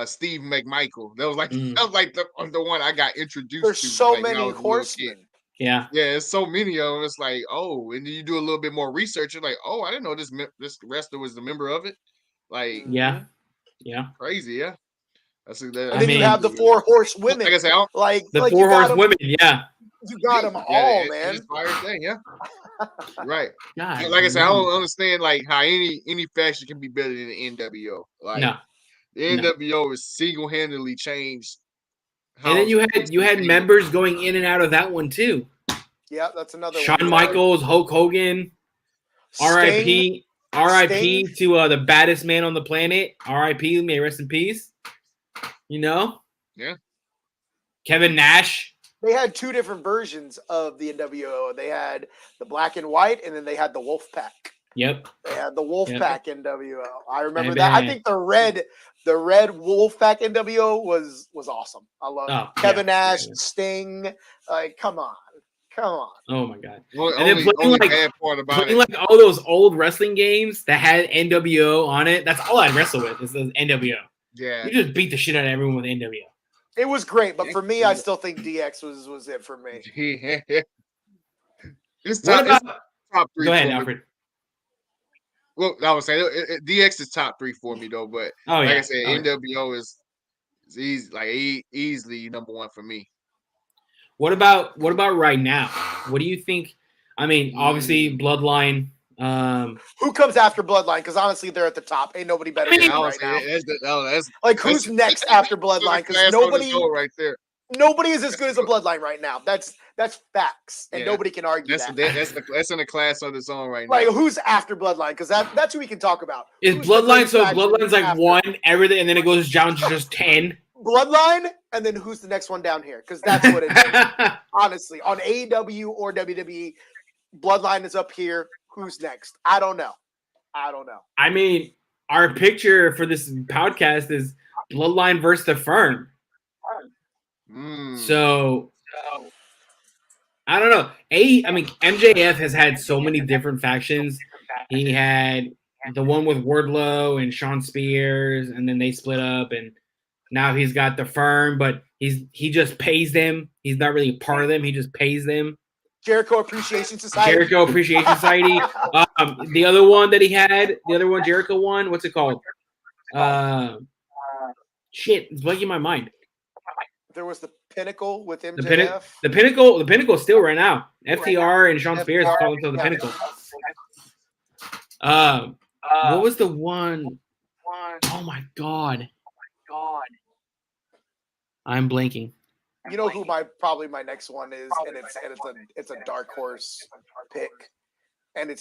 Steve McMichael. That was like the one I got introduced to. There's so many horsemen. Yeah, it's so many of them. It's like, oh, and then you do a little bit more research. You're like, oh, I didn't know this wrestler was the member of it. Like, yeah, crazy, yeah. And then you have the Four Horsewomen. Like I said, the Four Horsewomen, yeah. You got them all, man. Thing, yeah. Right. God, like I said, I don't understand like how any faction can be better than the NWO. Like, the NWO is single-handedly changed. And then you had members going in and out of that one too. Yeah, that's another one. Shawn Michaels, Hulk Hogan, R.I.P. to the baddest man on the planet. R.I.P. May rest in peace. You know? Yeah. Kevin Nash. They had 2 different versions of the NWO. They had the black and white, and then they had the Wolfpack. Yep. They had the Wolfpack NWO. I remember that. I think the red Wolfpack NWO was awesome. I love Kevin Nash, Sting. Like, come on. Oh my God. Well, and then playing like all those old wrestling games that had NWO on it. That's all I'd wrestle with is the NWO. Yeah. You just beat the shit out of everyone with NWO. It was great, but for me, I still think DX was it for me. It's top 3. Go ahead, Alfred. Well, I was saying DX is top 3 for me though, but like I said, NWO is easily number 1 for me. What about right now? What do you think? I mean, obviously Bloodline. Who comes after Bloodline? Because honestly, they're at the top. Ain't nobody better than them right now. Who's next after Bloodline? Because nobody right there. Nobody is as good as a Bloodline right now. That's facts, and nobody can argue that. That's in a class on its own right now. Like, who's after Bloodline? Because that's who we can talk about. Is Bloodline so? Bloodline's like after 1 everything, and then it goes down to just 10. Bloodline, and then who's the next one down here? Because that's what it is. Honestly, on AEW or WWE, Bloodline is up here. Who's next? I don't know. I mean, our picture for this podcast is Bloodline versus the Firm. So I don't know. MJF has had so many different factions. He had the one with Wardlow and Sean Spears, and then they split up, and now he's got the Firm, but he just pays them. He's not really a part of them. He just pays them. Jericho Appreciation Society. The other one that he had, Jericho one, what's it called? Shit, it's blanking my mind. There was the Pinnacle with MJF. The Pinnacle is still right now. FTR and Sean Spears call themselves the Pinnacle. What was the one? Oh my God. I'm blanking. You know who my next one is, and it's a dark horse pick, and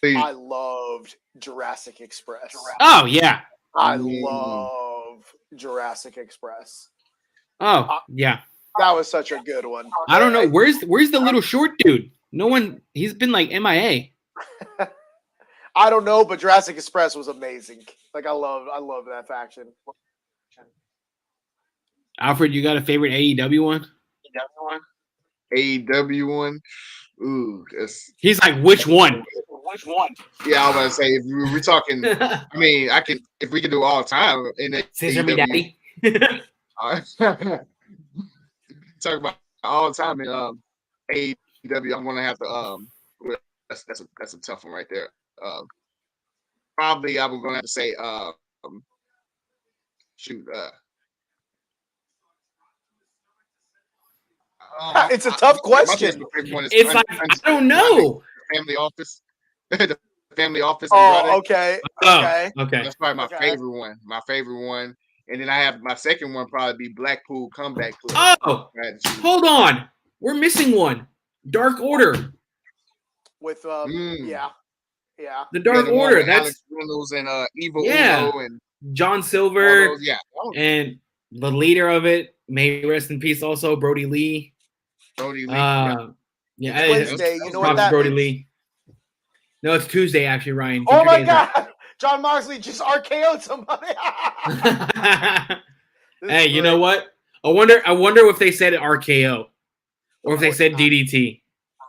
I loved Jurassic Express. Oh yeah, I love Jurassic Express. oh yeah. That was such a good one. I don't know where's the little short dude. No one. He's been like MIA. I don't know, but Jurassic Express was amazing. Like I love that faction. Alfred, you got a favorite AEW one? AEW one. Ooh, he's like, which one? Which one? Yeah, I was about to say if we're talking. I mean, if we could do all time in Scissor me, daddy. Talk about all time in AEW. I'm gonna have to that's a tough one right there. Probably I'm gonna have to say shoot. It's a tough question. It's like I don't know. Family Office. The Family Office. Oh, okay. Okay. Okay. That's probably my favorite one. My favorite one. And then I have my second one probably be Blackpool Comeback Club. Oh, hold on. We're missing one. Dark Order. With yeah. The Dark Order. That's Alex Reynolds and Evil Uno and John Silver. Those, and the leader of it, may rest in peace. Also, Brody Lee. Yeah. Wednesday. You know what that Brody means? Lee. No, it's Tuesday actually, Ryan. Oh my God. John Moxley just RKO'd somebody. Hey, you know what? I wonder if they said RKO or if they said DDT.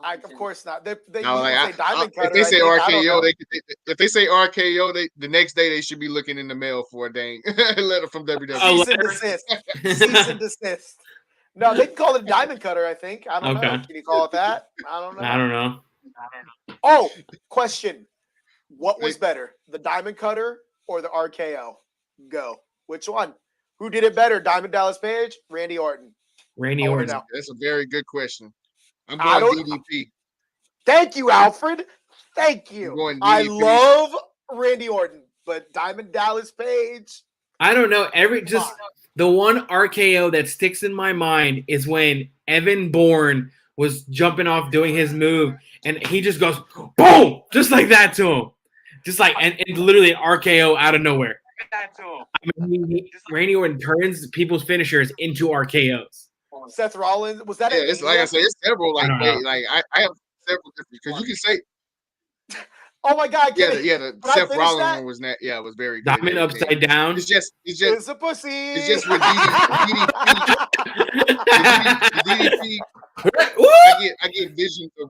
Of course not. They say Diamond Cutter. If they say RKO, if they say RKO, the next day they should be looking in the mail for a dang letter from WWE. Cease and desist. Cease and desist. No, they can call it Diamond Cutter, I think. I don't know. Can you call it that? I don't know. Oh, question. What was better, the Diamond Cutter or the RKO? Go. Which one? Who did it better, Diamond Dallas Page, Randy Orton? Randy Orton. That's a very good question. I'm going DDP. Thank you, Alfred. Thank you. I love Randy Orton, but Diamond Dallas Page. I don't know. The one RKO that sticks in my mind is when Evan Bourne was jumping off doing his move, and he just goes boom, just like that to him, just like and literally an RKO out of nowhere. I mean, Randy Orton turns people's finishers into RKOs. Seth Rollins, was that? Yeah, it's like I said, it's several. Like I have several because you can say. Oh my God! The Seth Rollins one was that. Yeah, it was very good. Diamond upside down. It's just a pussy. It's just with DDP. I get visions of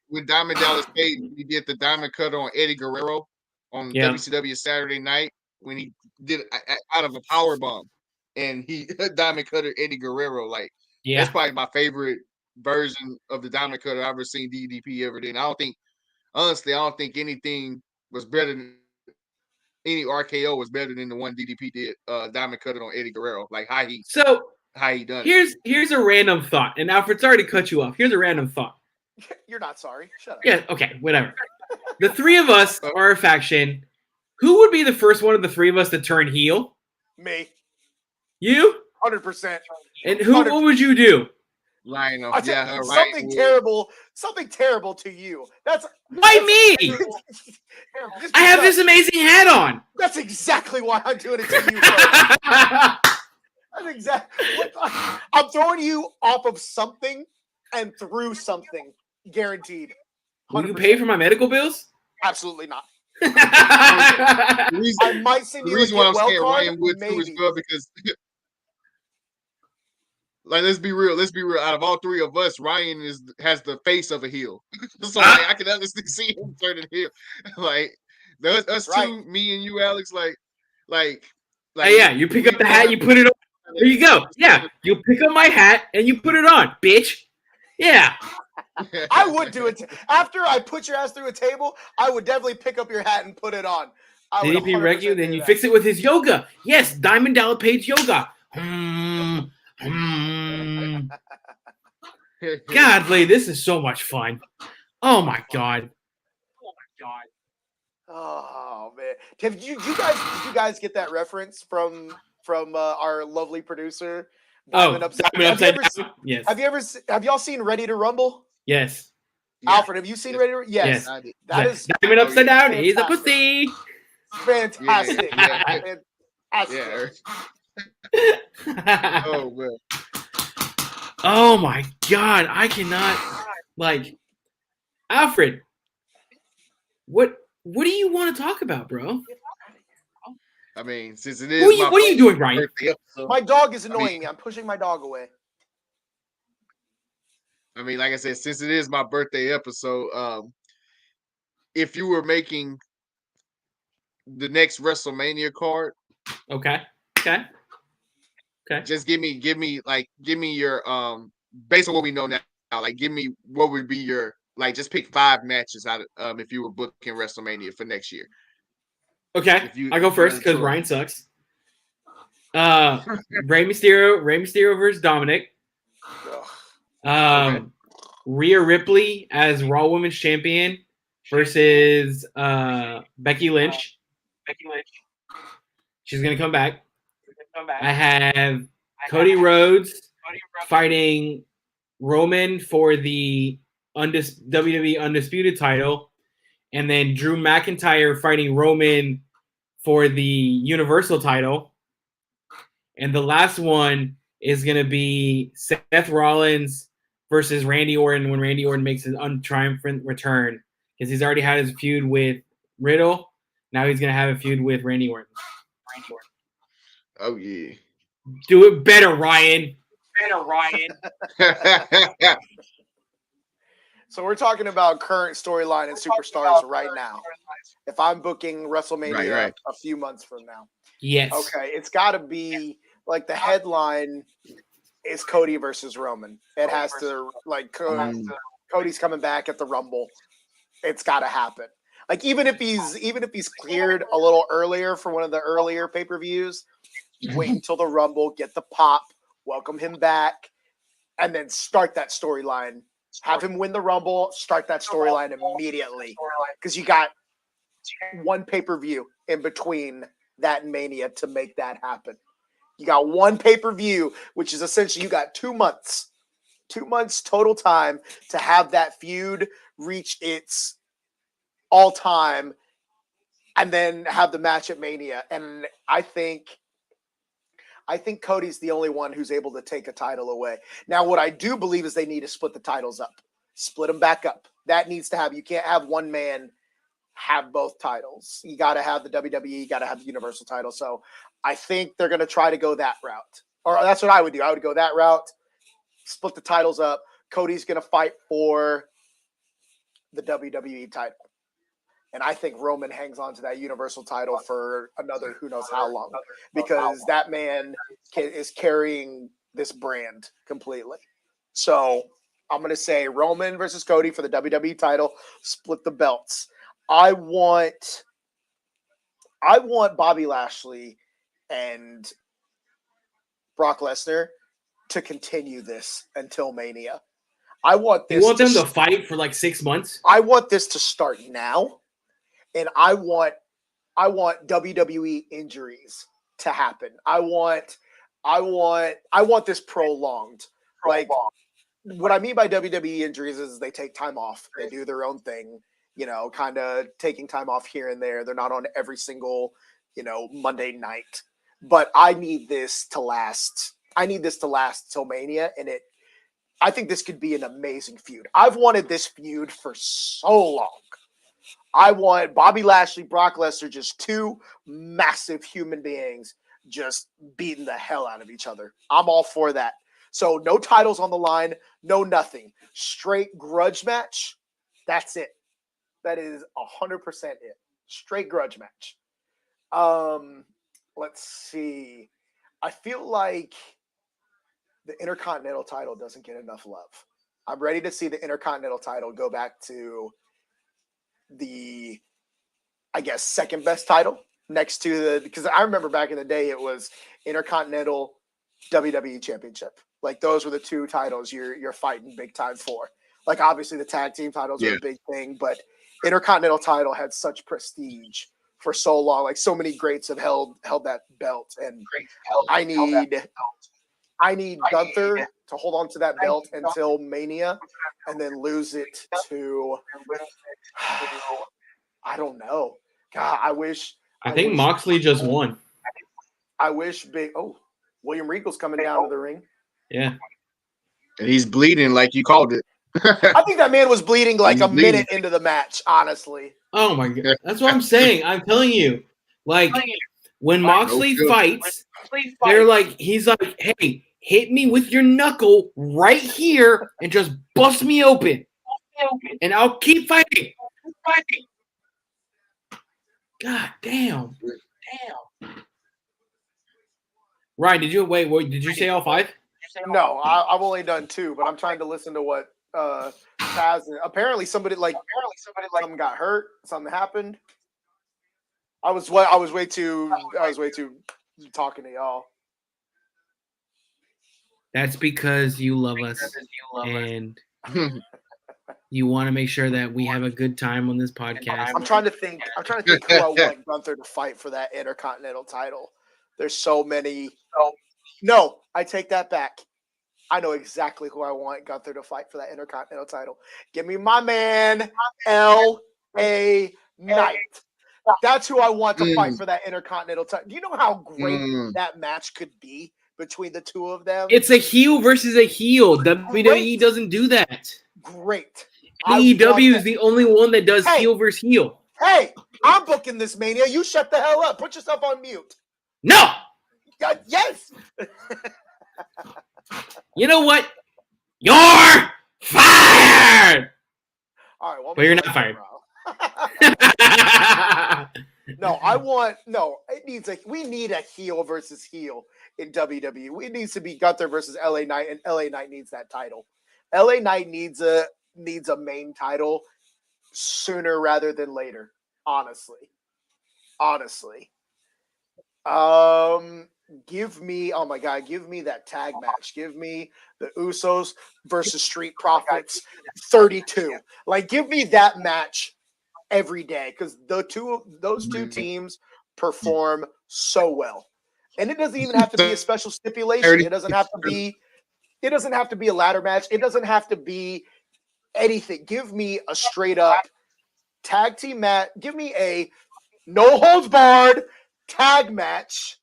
when Diamond Dallas Page he did the Diamond Cutter on Eddie Guerrero on WCW Saturday Night when he did out of a power bomb and he Diamond Cutter Eddie Guerrero. Like that's probably my favorite version of the Diamond Cutter I've ever seen DDP ever did. Honestly, I don't think anything was better than any RKO was better than the one DDP did. Diamond Cutter on Eddie Guerrero, like how he done. Here's a random thought, and Alfred, sorry to cut you off. Here's a random thought. You're not sorry. Shut up. Yeah. Okay. Whatever. The three of us are a faction. Who would be the first one of the three of us to turn heel? Me. You? 100%. And what would you do? Lionel. Something terrible to you. Why me? I have this amazing hat on. That's exactly why I'm doing it to you. That's exactly. I'm throwing you off of something and through something, guaranteed. 100%. Will you pay for my medical bills? Absolutely not. I might send you the reason why I'm saying Ryan would too is well because. Like let's be real. Out of all three of us, Ryan has the face of a heel, so I can honestly see him turning heel. Like us two, me and you, Alex. Like, you pick up the hat, you put it on. There you go. Yeah, you pick up my hat and you put it on, bitch. Yeah. I would do it after I put your ass through a table. I would definitely pick up your hat and put it on. DDP wreck you, then you fix it with his yoga. Yes, Diamond Dallas Page yoga. Godly, this is so much fun. Oh my god. Oh man, did you guys get that reference from our lovely producer Diamond upside. Yes. Have y'all seen Ready to Rumble? Yes. Alfred, have you seen Ready to? Yes. That is Diamond upside down. fantastic. He's a pussy. Fantastic. Yeah. Oh man. Oh my God! I cannot Alfred. What do you want to talk about, bro? I mean, since it is what are you doing, Ryan? My dog is annoying me. I'm pushing my dog away. I mean, like I said, since it is my birthday episode, if you were making the next WrestleMania card, okay, just give me your based on what we know now, like give me what would be your just pick 5 matches out of if you were booking WrestleMania for next year. Okay, I go first because Ryan sucks. Rey Mysterio versus Dominic. Okay. Rhea Ripley as Raw Women's Champion versus Becky Lynch. She's gonna come back. I have Cody Rhodes fighting Roman for the WWE Undisputed title, and then Drew McIntyre fighting Roman for the Universal title. And the last one is going to be Seth Rollins versus Randy Orton when Randy Orton makes his untriumphant return, because he's already had his feud with Riddle. Now he's going to have a feud with Randy Orton. Oh, yeah. Do it better, Ryan. So we're talking about current storyline and superstars right now. If I'm booking WrestleMania a few months from now. Yes. Okay, it's got to be like the headline is Cody versus Roman. It has to Cody's coming back at the Rumble. It's got to happen. Like even if he's cleared a little earlier for one of the earlier pay-per-views, wait until the Rumble, get the pop, welcome him back, and then start that storyline. Have him win the Rumble, start that storyline immediately. Because you got one pay-per-view in between that and Mania to make that happen. You got one pay-per-view, which is essentially you got 2 months. 2 months total time to have that feud reach its all-time and then have the match at Mania. And I think Cody's the only one who's able to take a title away. Now, what I do believe is they need to split the titles up. Split them back up. That needs to happen. You can't have one man have both titles. You got to have the WWE, you got to have the Universal title. So I think they're going to try to go that route. Or that's what I would do. I would go that route, split the titles up. Cody's going to fight for the WWE title. And I think Roman hangs on to that Universal title for another who knows how long, because that man is carrying this brand completely. So I'm going to say Roman versus Cody for the WWE title, split the belts. I want Bobby Lashley and Brock Lesnar to continue this until Mania. I want this. You want them to fight for like 6 months? I want this to start now. And I want WWE injuries to happen. I want this prolonged. Like what I mean by WWE injuries is they take time off. They do their own thing, kind of taking time off here and there. They're not on every single, Monday night. But I need this to last. I need this to last till Mania, and I think this could be an amazing feud. I've wanted this feud for so long. I want Bobby Lashley, Brock Lesnar, just two massive human beings just beating the hell out of each other. I'm all for that. So no titles on the line, no nothing. Straight grudge match. That's it. That is 100% it. Straight grudge match. Let's see. I feel like the Intercontinental title doesn't get enough love. I'm ready to see the Intercontinental title go back to the, I guess, second best title next to because I remember back in the day it was Intercontinental, WWE Championship. Like those were the two titles you're fighting big time for. Like obviously the tag team titles are a big thing, but Intercontinental title had such prestige for so long. Like so many greats have held that belt, and I I need Gunther to hold on to that belt until Mania, and then lose it to. I don't know. God, I wish. I think Moxley just won. I wish William Regal's coming down to the ring. Yeah. And he's bleeding like you called it. I think that man was bleeding like a minute into the match, honestly. Oh my God. That's what I'm saying. I'm telling you. Like, when Moxley fights, he's like, hey, hit me with your knuckle right here and just bust me open. And I'll keep fighting. God damn. Ryan, did you say all 5? No, I've only done 2, but I'm trying to listen to what Taz. Apparently, somebody something got hurt. Something happened. I was way too talking to y'all. That's because you love us and you want to make sure that we have a good time on this podcast. I'm trying to think who I want Gunther to fight for that Intercontinental title. There's so many. No, I take that back. I know exactly who I want Gunther to fight for that Intercontinental title. Give me my man, L.A. Knight. That's who I want to fight for that Intercontinental title. Do you know how great that match could be between the two of them? It's a heel versus a heel. WWE doesn't do that. Great. AEW is the only one that does heel versus heel. Hey, I'm booking this Mania. You shut the hell up. Put yourself on mute. No. Yes. You know what? You're fired. All right. Well, but you're not fired. We need a heel versus heel in WWE. It needs to be Gunther versus LA Knight, and LA Knight needs that title. LA Knight needs a main title sooner rather than later. Honestly. Give me that tag match. Give me the Usos versus Street Profits 32. Like, give me that match every day, because those two teams perform so well. And it doesn't even have to be a special stipulation. It doesn't have to be a ladder match. It doesn't have to be anything. Give me a straight up tag team match. Give me a no holds barred tag match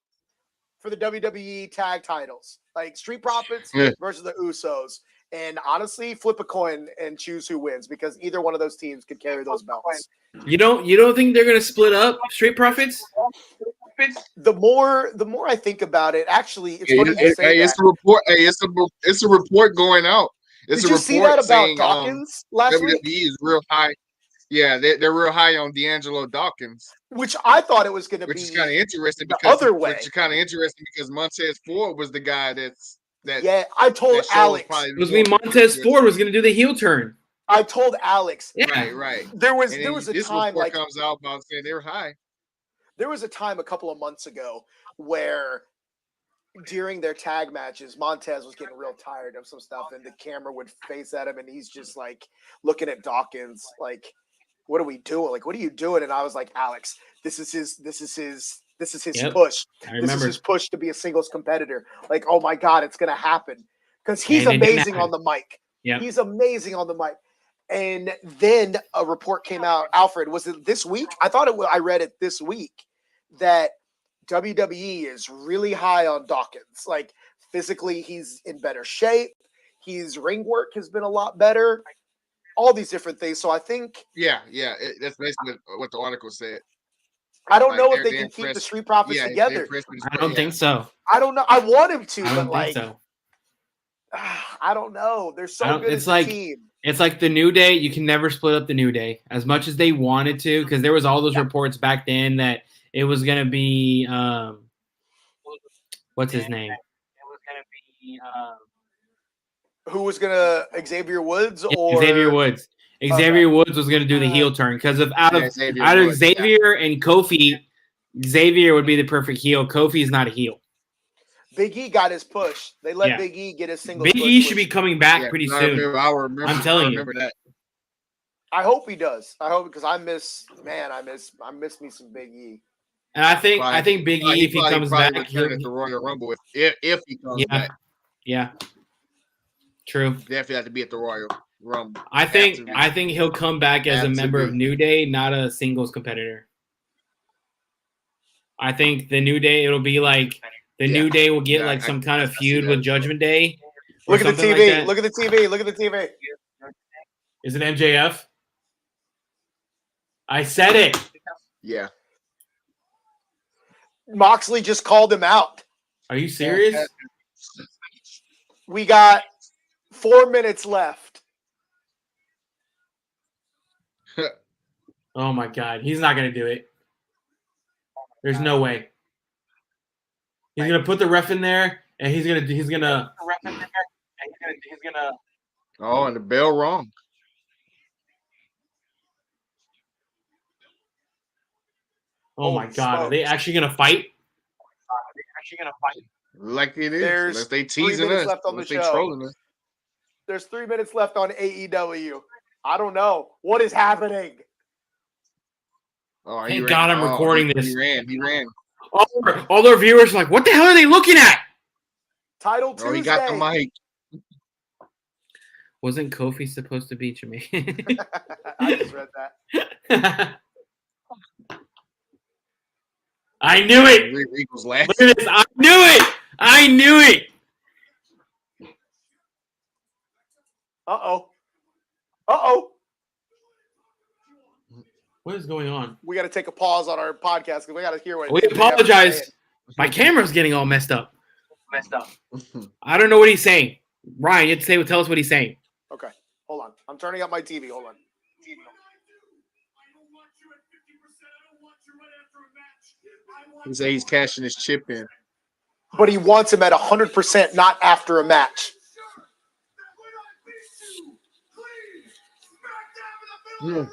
for the WWE tag titles, like Street Profits versus the Usos. And honestly, flip a coin and choose who wins, because either one of those teams could carry those belts. You don't think they're gonna split up Street Profits? The more I think about it, actually, it's funny you say that. It's a report. It's a report going out. Did you see that about Dawkins last week? WWE is real high. Yeah, they're real high on D'Angelo Dawkins, which I thought it was going to be. Which is kind of interesting because Montez Ford was the guy that. Yeah, I told Alex. It was Montez Ford was going to do the heel turn. I told Alex. Yeah. Right. There was a time like comes out about saying they were high. There was a time a couple of months ago where during their tag matches, Montez was getting real tired of some stuff, and the camera would face at him, and he's just like looking at Dawkins like, what are we doing? Like, what are you doing? And I was like, Alex, this is his push. This is his push to be a singles competitor. Like, oh my God, it's going to happen. Because he's amazing on the mic. Yeah. He's amazing on the mic. And then a report came out. Alfred, was it this week? I read it this week that WWE is really high on Dawkins. Like, physically, he's in better shape. His ring work has been a lot better. All these different things. So I think. Yeah. That's basically what the article said. I don't know if they can keep the Street Profits together. I don't think so. I don't know. I want him to, I don't think so. I don't know. They're so good as a team. It's like the New Day. You can never split up the New Day as much as they wanted to, because there was all those reports back then that it was going to be what's his name? It was going to be who was going to Xavier Woods or Xavier Woods. Xavier Woods was going to do the heel turn because out of Xavier and Kofi, Xavier would be the perfect heel. Kofi is not a heel. Big E got his push. They let Big E get his single. Big E should be coming back pretty soon. I'm telling you. That. I hope he does. I hope, because I miss me some Big E. And I think Big E, if he comes back, he'll return at the Royal Rumble if he comes back. Yeah. True. Definitely have to be at the Royal Rumble. I think he'll come back as a member of New Day, not a singles competitor. I think the New Day, it'll be like New Day will get like some kind of feud with Judgment Day. Look at the TV. Like look at the TV. Look at the TV. Is it MJF? I said it. Yeah. Moxley just called him out. Are you serious? We got 4 minutes left. Oh my God. He's not going to do it. There's no way. He's going to put the ref in there and he's going to Oh, and the bell wrong. Oh my God. Are they actually going to fight? Like it is. There's unless they teasing us. Left on unless the they show. trolling us. There's 3 minutes left on AEW. I don't know. What is happening? Oh, Thank God I'm recording this. He ran. All their viewers are like, what the hell are they looking at? Title Tuesday. Oh, he got the mic. Wasn't Kofi supposed to be Jamaican? I just read that. I knew it. Look at this. I knew it. Uh-oh. What is going on? We got to take a pause on our podcast because we got to hear what. We apologize. My camera's getting all messed up. I don't know what he's saying. Ryan, you have to tell us what he's saying. Okay, hold on. I'm turning up my TV. Hold on. He said he's cashing his chip in. But he wants him at 100%, not after a match. Yeah.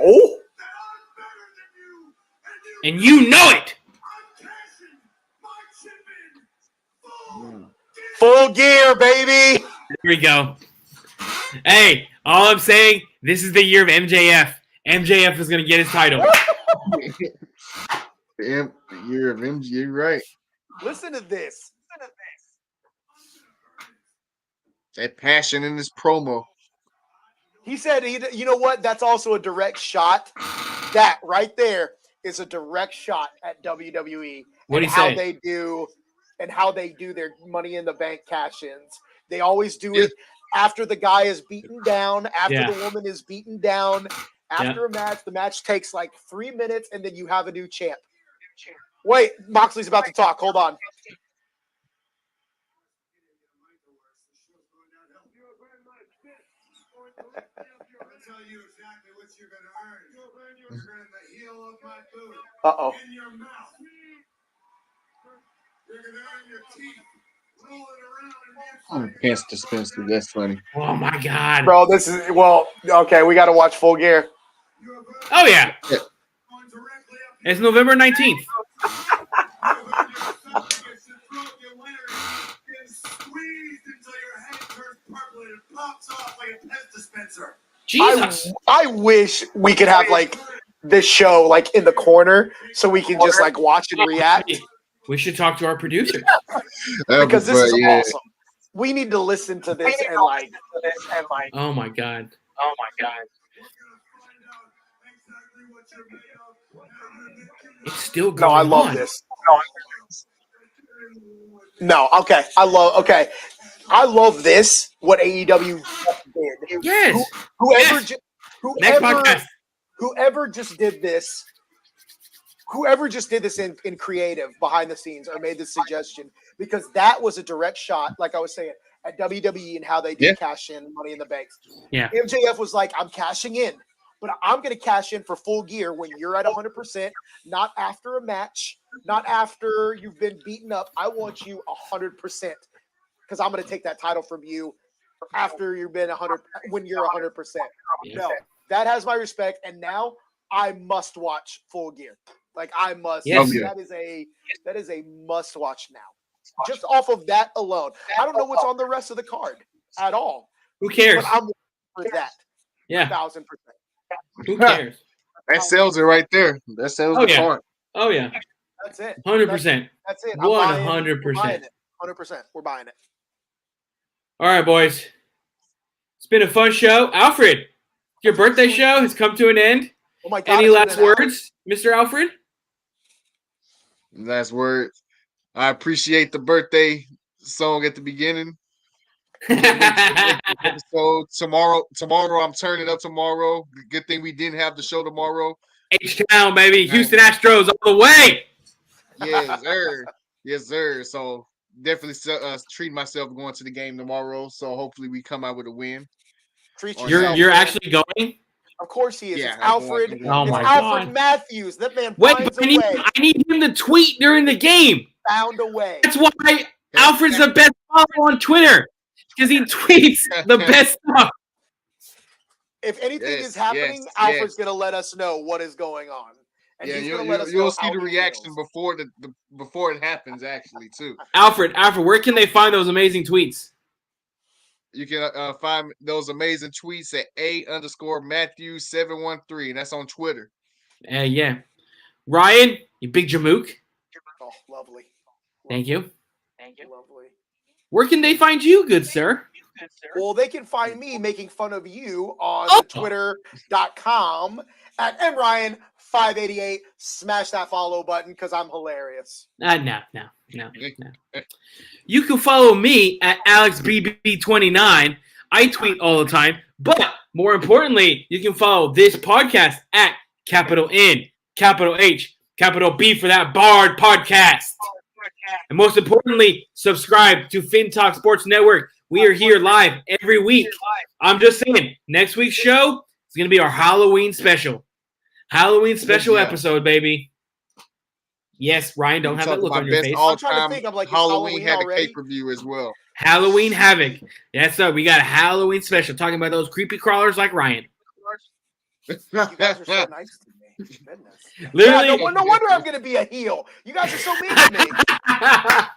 Oh. And you know it. Full Gear, baby. Here we go. Hey, all I'm saying, this is the year of MJF. MJF is going to get his title. The year of MJ, you're right. Listen to this. That passion in this promo. He said, you know what? That's also a direct shot. That right there is a direct shot at WWE. What and how they do their Money in the Bank cash-ins. They always do it after the guy is beaten down, after the woman is beaten down, after a match. The match takes like 3 minutes, and then you have a new champ. Wait, Moxley's about to talk. Hold on. Uh-oh. Pants dispenser. That's funny. Oh my God, bro! This is okay. We got to watch Full Gear. Oh yeah. It's November 19th. Jesus. I wish we could have like this show like in the corner so we can just like watch and react. We should talk to our producer because this is awesome. We need to listen to this and like. Oh my God. It's still going on. No, I love this. No, okay. I love this. What AEW did. Yes. Whoever just did this. Whoever just did this in creative behind the scenes or made this suggestion, because that was a direct shot, like I was saying, at WWE and how they do cash in Money in the Bank. Yeah. MJF was like, I'm cashing in, but I'm going to cash in for Full Gear when you're at 100%, not after a match, not after you've been beaten up. I want you 100% because I'm going to take that title from you after you've been 100, when you're 100%. Yeah. No, that has my respect. And now I must watch Full Gear. Like I must. Yes. That is a must watch now. Just off of that alone. I don't know what's on the rest of the card at all. Who cares? But I'm for that. Yeah. 1,000%. Who cares? That sells it right there. That sells the card. Oh yeah. That's it. 100%. That's it. 100%. 100%. We're buying it. All right, boys. It's been a fun show. Alfred, your birthday show has come to an end. Oh my God! Any last words, Mr. Alfred? Last word. I appreciate the birthday song at the beginning. So tomorrow I'm turning up tomorrow. Good thing we didn't have the show tomorrow. H-Town, baby. Houston Astros all the way. Yes, sir. Yes, sir. So definitely treat myself going to the game tomorrow. So hopefully we come out with a win. You're actually going? Of course he is. Yeah, it's Alfred. Oh my Alfred God. Matthews. That man Wait, finds but a way. I need him to tweet during the game. Found a way. That's why Alfred's the best follower on Twitter. Because he tweets the best stuff. If anything is happening, Alfred's going to let us know what is going on. And he's going to let us know. You'll see the reaction before before it happens, actually, too. Alfred, where can they find those amazing tweets? You can find those amazing tweets at A_Matthew713, and that's on Twitter. Yeah. Ryan, you big Jamook. Oh, lovely. Thank you. Lovely. Where can they find you, good sir? Well, they can find me making fun of you on twitter.com at mryan588. Smash that follow button because I'm hilarious. No. You can follow me at AlexBB29. I tweet all the time. But more importantly, you can follow this podcast at capital N, capital H, capital B for that Bard podcast. And most importantly, subscribe to FinTalk Sports Network. We are here live every week. I'm just saying, next week's show is going to be our Halloween special. Halloween special episode, baby. Yes, Ryan, don't have that look on your face. I'm trying to think. I'm like, Halloween had already? a pay-per-view as well. Halloween Havoc. Yes, sir. We got a Halloween special talking about those creepy crawlers like Ryan. You guys are so nice to me. Goodness. Literally. Yeah, no wonder I'm going to be a heel. You guys are so mean to me.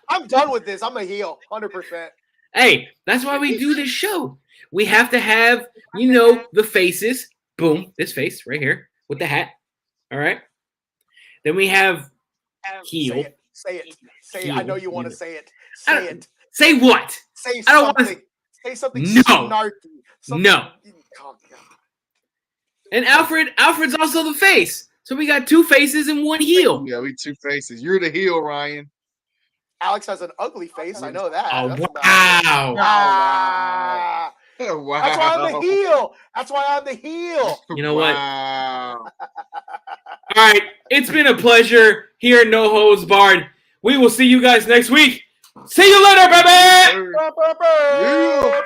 I'm done with this. I'm a heel, 100%. Hey, that's why we do this show. We have to have, the faces. Boom, this face right here with the hat. All right. Then we have heel. Say it. I know you want to say it. Say it. Say what? Say I don't something. want to. Say something snarky. No. Oh, God. And Alfred's also the face. So we got two faces and one heel. Yeah, we two faces. You're the heel, Ryan. Alex has an ugly face. I know that. Oh, wow. Wow. That's why I'm the heel. That's why I'm the heel. You know what? Wow. All right. It's been a pleasure here at No Holds Barred. We will see you guys next week. See you later, baby. Yeah.